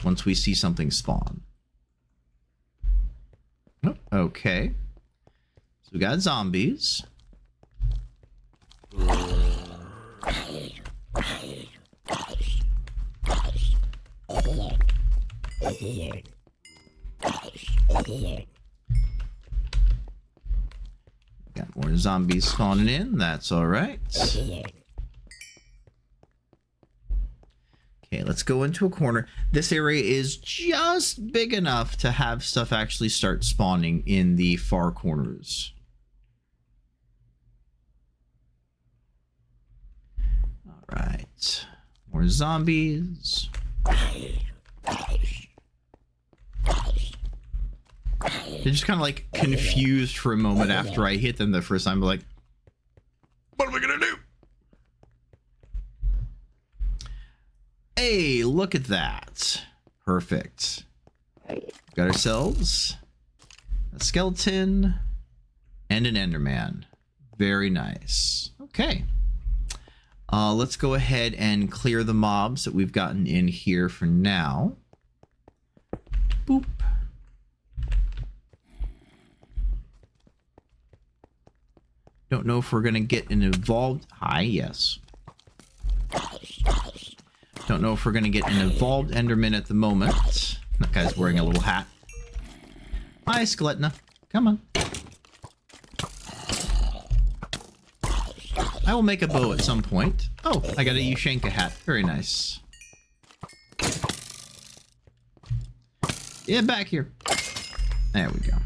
Once we see something spawn. Oh, okay. So we got zombies. Got more zombies spawning in. That's all right. Okay, let's go into a corner. This area is just big enough to have stuff actually start spawning in the far corners. All right. More zombies. They're just kind of like confused for a moment after I hit them the first time. Like, what am I gonna do? Hey, look at that. Perfect. Got ourselves a skeleton and an enderman. Very nice. Okay. Let's go ahead and clear the mobs that we've gotten in here for now. Boop. Don't know if we're going to get an evolved... Hi, yes. Don't know if we're going to get an evolved enderman at the moment. That guy's wearing a little hat. Hi, Skeletina. Come on. I will make a bow at some point. Oh, I got a Ushanka hat. Very nice. Yeah, back here. There we go.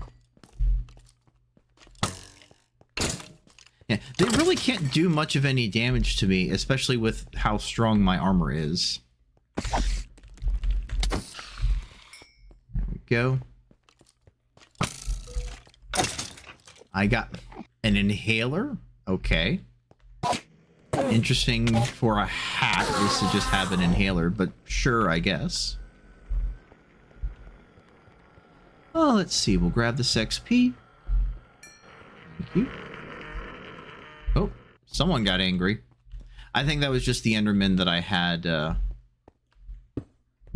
Yeah, they really can't do much of any damage to me, especially with how strong my armor is. There we go. I got an inhaler. Okay. Interesting for a hat is to just have an inhaler, but sure, I guess. Oh, let's see. We'll grab this XP. Thank you. Oh, someone got angry. I think that was just the Enderman that I had, that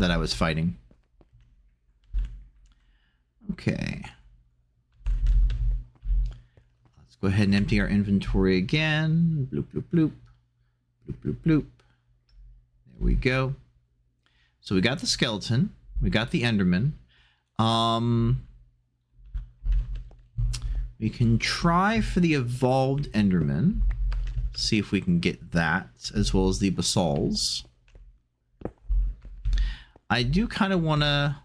I was fighting. Okay. Let's go ahead and empty our inventory again. Bloop, bloop, bloop. Bloop, bloop, bloop. There we go. So we got the skeleton. We got the Enderman. We can try for the evolved Enderman. See if we can get that, as well as the basalts. I do kind of want to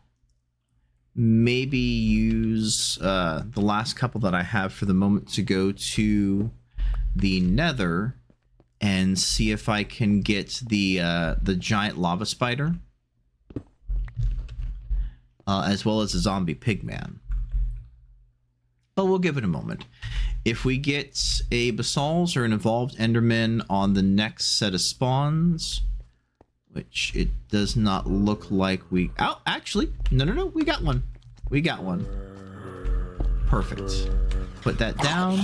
maybe use the last couple that I have for the moment to go to the Nether and see if I can get the giant lava spider, as well as a zombie pigman. But we'll give it a moment. If we get a basalt or an evolved Enderman on the next set of spawns, which it does not look like we... Oh, actually, no, we got one. We got one. Perfect. Put that down.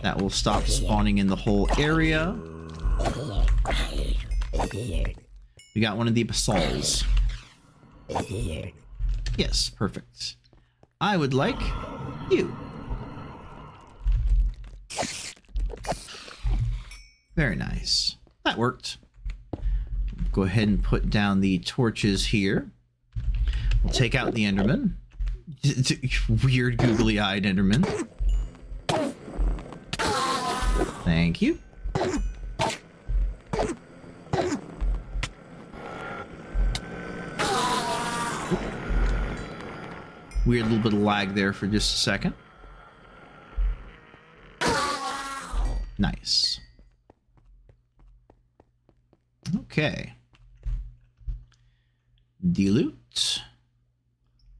That will stop spawning in the whole area. We got one of the basalts. Yes, perfect. I would like you. Very nice. That worked. Go ahead and put down the torches here. We'll take out the Enderman. Weird googly-eyed Enderman. Thank you. Weird little bit of lag there for just a second. Nice. Okay. Dilute.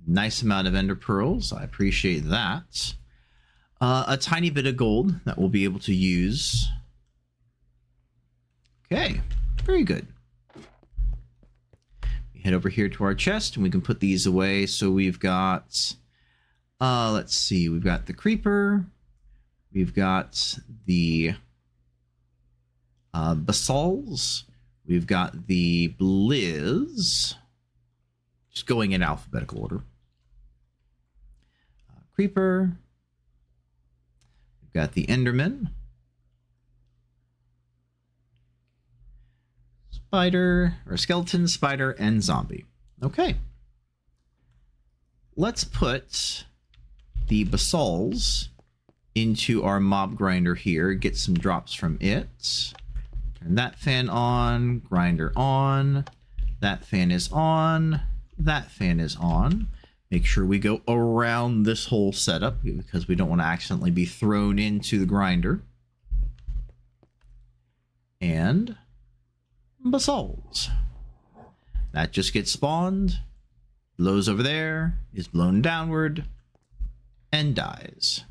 Nice amount of ender pearls. I appreciate that. A tiny bit of gold that we'll be able to use. Okay. Very good. We head over here to our chest and we can put these away. So we've got... let's see. We've got the creeper. We've got the basalts. We've got the blizz. Just going in alphabetical order. Creeper. We've got the Enderman. Spider, or skeleton, spider, and zombie. Okay. Let's put the basalts into our mob grinder here. Get some drops from it. Turn that fan on. Grinder on. That fan is on. That fan is on. Make sure we go around this whole setup because we don't want to accidentally be thrown into the grinder. And basalts. That just gets spawned, blows over there, is blown downward, and dies.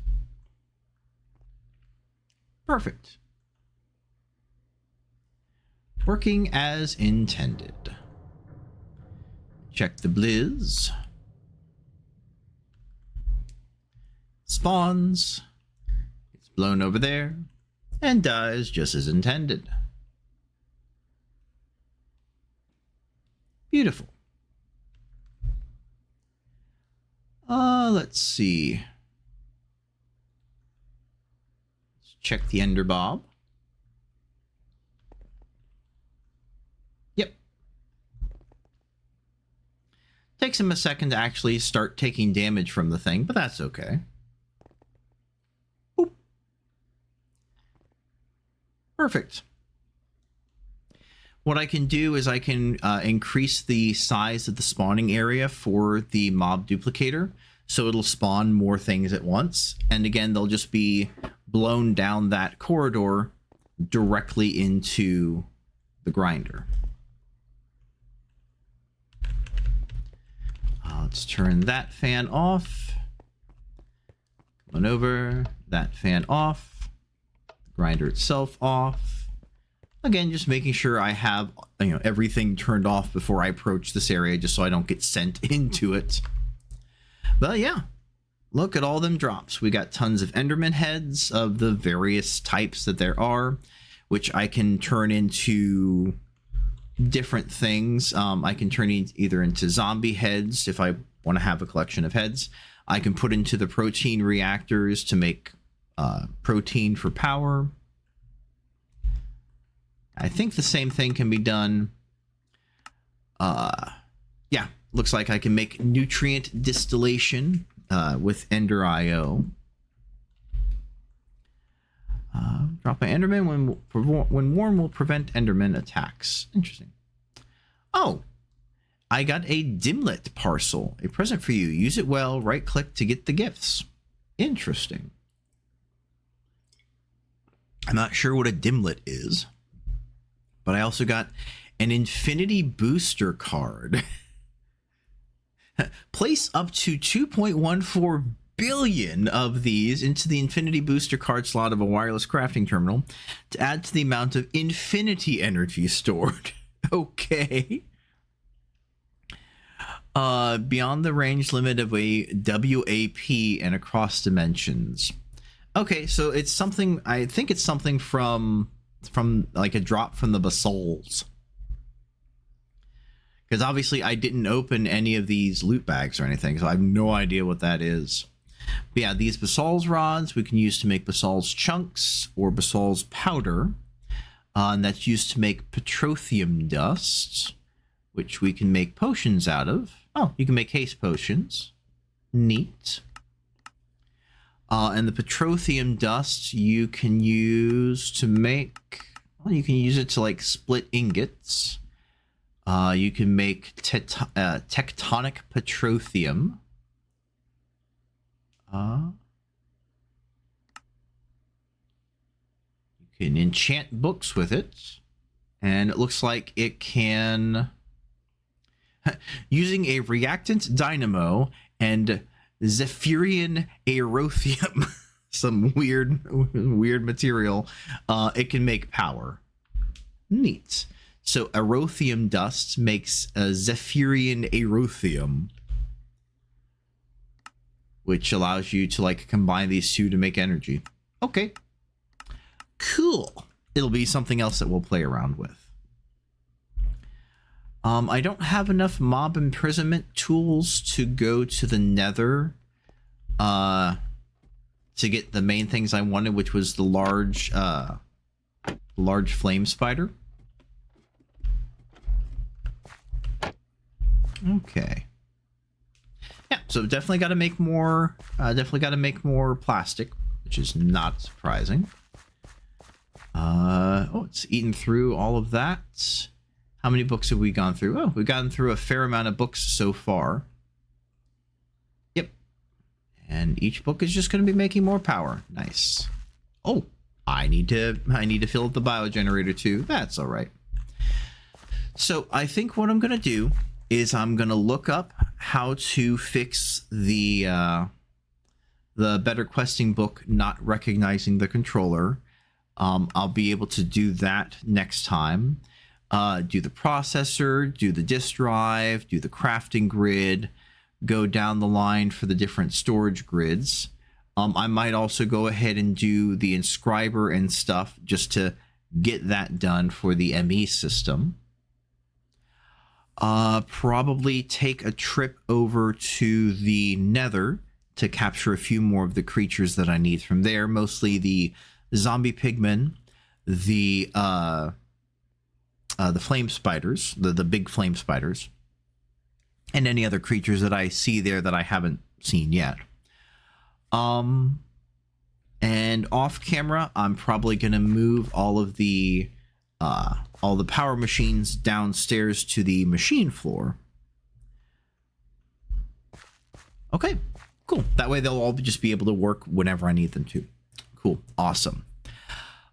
Perfect. Working as intended. Check the blizz. Spawns, gets blown over there, and dies just as intended. Beautiful. Let's see. Let's check the Ender Bob. Yep. Takes him a second to actually start taking damage from the thing, but that's okay. Boop. Perfect. What I can do is I can increase the size of the spawning area for the mob duplicator, so it'll spawn more things at once. And again, they'll just be blown down that corridor directly into the grinder. Let's turn that fan off. Come on over. That fan off. Grinder itself off. Again, just making sure I have, everything turned off before I approach this area, just so I don't get sent into it. But yeah, look at all them drops. We got tons of Enderman heads of the various types that there are, which I can turn into different things. I can turn either into zombie heads if I want to have a collection of heads. I can put into the protein reactors to make protein for power. I think the same thing can be done. Yeah, looks like I can make nutrient distillation with Ender IO. Drop an Enderman when worn will prevent Enderman attacks. Interesting. Oh, I got a Dimlet parcel. A present for you. Use it well. Right click to get the gifts. Interesting. I'm not sure what a Dimlet is, but I also got an Infinity Booster card. Place up to 2.14 billion of these into the Infinity Booster card slot of a wireless crafting terminal to add to the amount of infinity energy stored. Okay. Beyond the range limit of a WAP and across dimensions. Okay, so it's something, I think it's something from like a drop from the basols. Because obviously I didn't open any of these loot bags or anything, so I have no idea what that is. But yeah, these basal's rods we can use to make basal's chunks or basal's powder. And that's used to make petroleum dust, which we can make potions out of. Oh, you can make haste potions. Neat. And the petroleum dust you can use to make... Well, you can use it to like split ingots. You can make tectonic petroleum. You can enchant books with it. And it looks like it can... using a reactant dynamo and Zephyrian aerothium, some weird material, it can make power. Neat. So aerothium dust makes a Zephyrian aerothium, which allows you to like combine these two to make energy. Okay. Cool. It'll be something else that we'll play around with. I don't have enough mob imprisonment tools to go to the Nether to get the main things I wanted, which was the large flame spider. Okay. Yeah, so definitely got to make more. Definitely got to make more plastic, which is not surprising. Oh, it's eaten through all of that. How many books have we gone through? Oh, we've gotten through a fair amount of books so far. Yep. And each book is just going to be making more power. Nice. Oh, I need to fill up the biogenerator too. That's all right. So I think what I'm going to do is I'm going to look up how to fix the Better Questing book not recognizing the controller. I'll be able to do that next time. Do the processor, do the disk drive, do the crafting grid, go down the line for the different storage grids. I might also go ahead and do the inscriber and stuff just to get that done for the ME system. Probably take a trip over to the Nether to capture a few more of the creatures that I need from there, mostly the zombie pigmen, the flame spiders, the big flame spiders, and any other creatures that I see there that I haven't seen yet. And off camera, I'm probably going to move all the power machines downstairs to the machine floor. Okay, cool. That way they'll all just be able to work whenever I need them to. Cool. Awesome.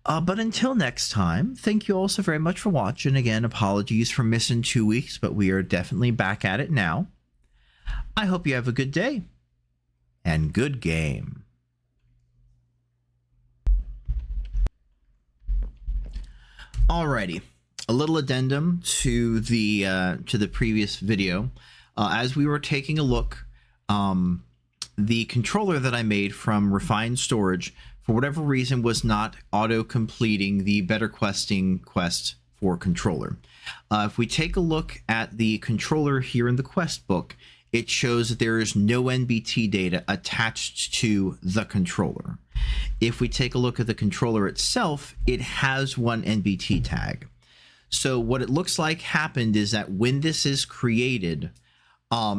But until next time, thank you all so very much for watching. Again, apologies for missing 2 weeks, but we are definitely back at it now. I hope you have a good day and good game. Alrighty, a little addendum to the previous video. As we were taking a look, the controller that I made from Refined Storage, for whatever reason, was not auto-completing the Better Questing quest for controller. If we take a look at the controller here in the quest book, it shows that there is no NBT data attached to the controller. If we take a look at the controller itself, it has one NBT tag. So what it looks like happened is that when this is created,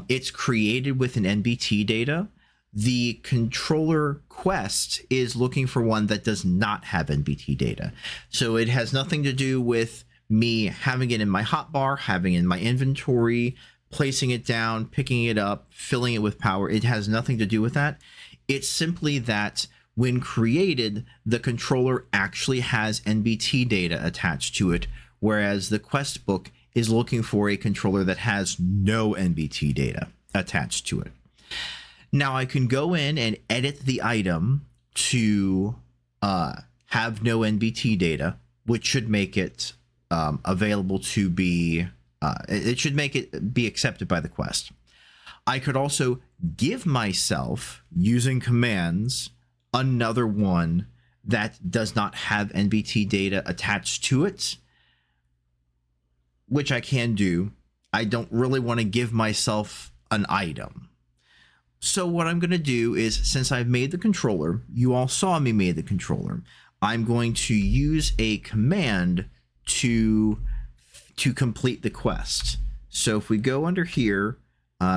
it's created with an NBT data. The controller quest is looking for one that does not have NBT data. So it has nothing to do with me having it in my hotbar, having it in my inventory, placing it down, picking it up, filling it with power. It has nothing to do with that. It's simply that when created, the controller actually has NBT data attached to it, whereas the quest book is looking for a controller that has no NBT data attached to it. Now I can go in and edit the item to have no NBT data, which should make it available to be, it should make it be accepted by the quest. I could also give myself, using commands, another one that does not have NBT data attached to it, which I can do. I don't really want to give myself an item. So what I'm going to do is, since I've made the controller, you all saw me made the controller, I'm going to use a command to complete the quest. So if we go under here,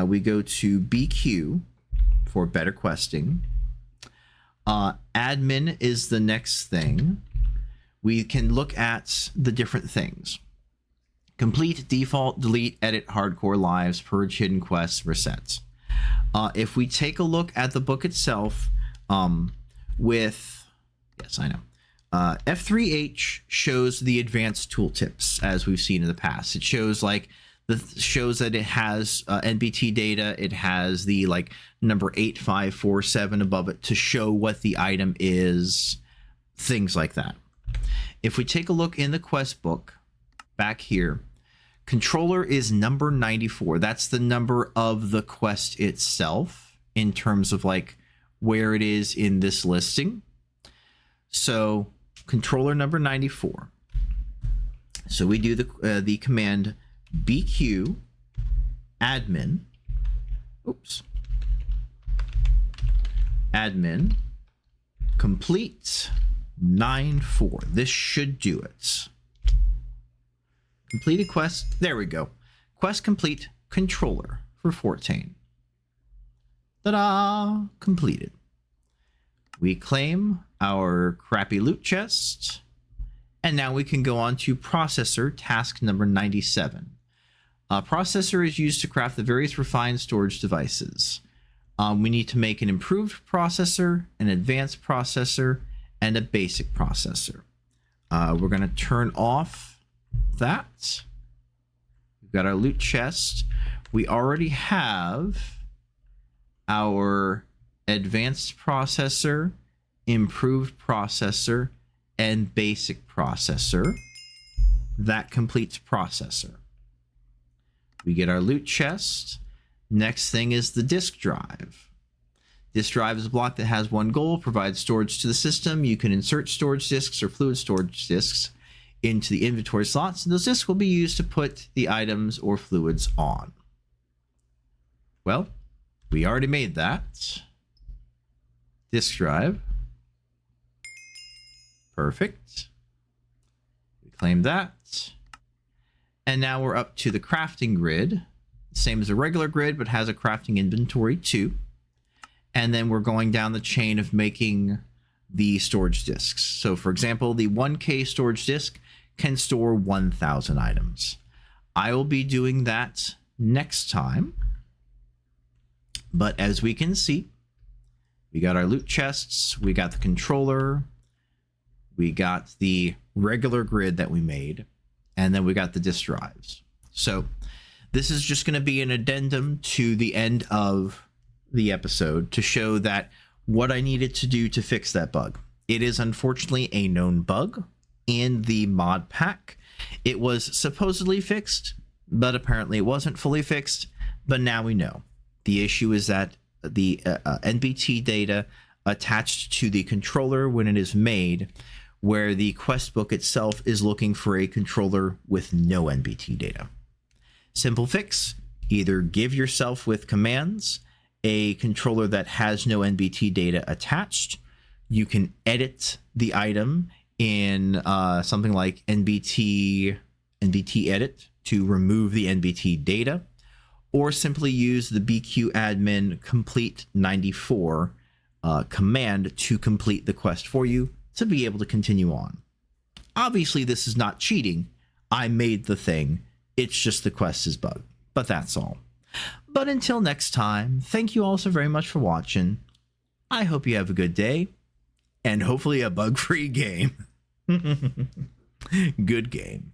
we go to BQ for better questing. Admin is the next thing. We can look at the different things. Complete, default, delete, edit, hardcore, lives, purge, hidden quests, resets. If we take a look at the book itself, yes, I know. F3H shows the advanced tooltips as we've seen in the past. It shows shows that it has NBT data. It has the number 8547 above it to show what the item is, things like that. If we take a look in the quest book back here, controller is number 94. That's the number of the quest itself in terms of where it is in this listing. So controller number 94. So we do the command BQ admin. Admin complete 94. This should do it. Completed quest. There we go. Quest complete controller for 14. Ta-da! Completed. We claim our crappy loot chest. And now we can go on to processor task number 97. Processor is used to craft the various refined storage devices. We need to make an improved processor, an advanced processor, and a basic processor. We're going to turn off that. We've got our loot chest. We already have our advanced processor, improved processor, and basic processor. That completes processor. We get our loot chest. Next thing is the disk drive. Disk drive is a block that has one goal: provide storage to the system. You can insert storage disks or fluid storage disks into the inventory slots, and those disks will be used to put the items or fluids on. Well, we already made that. Disk drive. Perfect. We claim that. And now we're up to the crafting grid. Same as a regular grid, but has a crafting inventory too. And then we're going down the chain of making the storage disks. So for example, the 1K storage disk can store 1,000 items. I will be doing that next time. But as we can see, we got our loot chests, we got the controller, we got the regular grid that we made, and then we got the disk drives. So this is just going to be an addendum to the end of the episode to show that what I needed to do to fix that bug. It is unfortunately a known bug in the mod pack. It was supposedly fixed, but apparently it wasn't fully fixed. But now we know. The issue is that NBT data attached to the controller when it is made, where the quest book itself is looking for a controller with no NBT data. Simple fix: either give yourself with commands a controller that has no NBT data attached. You can edit the item in something like NBT edit to remove the NBT data, or simply use the BQ admin complete 94 command to complete the quest for you to be able to continue on. Obviously, this is not cheating. I made the thing. It's just the quest is bugged, but that's all. But until next time, thank you all so very much for watching. I hope you have a good day, and hopefully a bug-free game. Good game.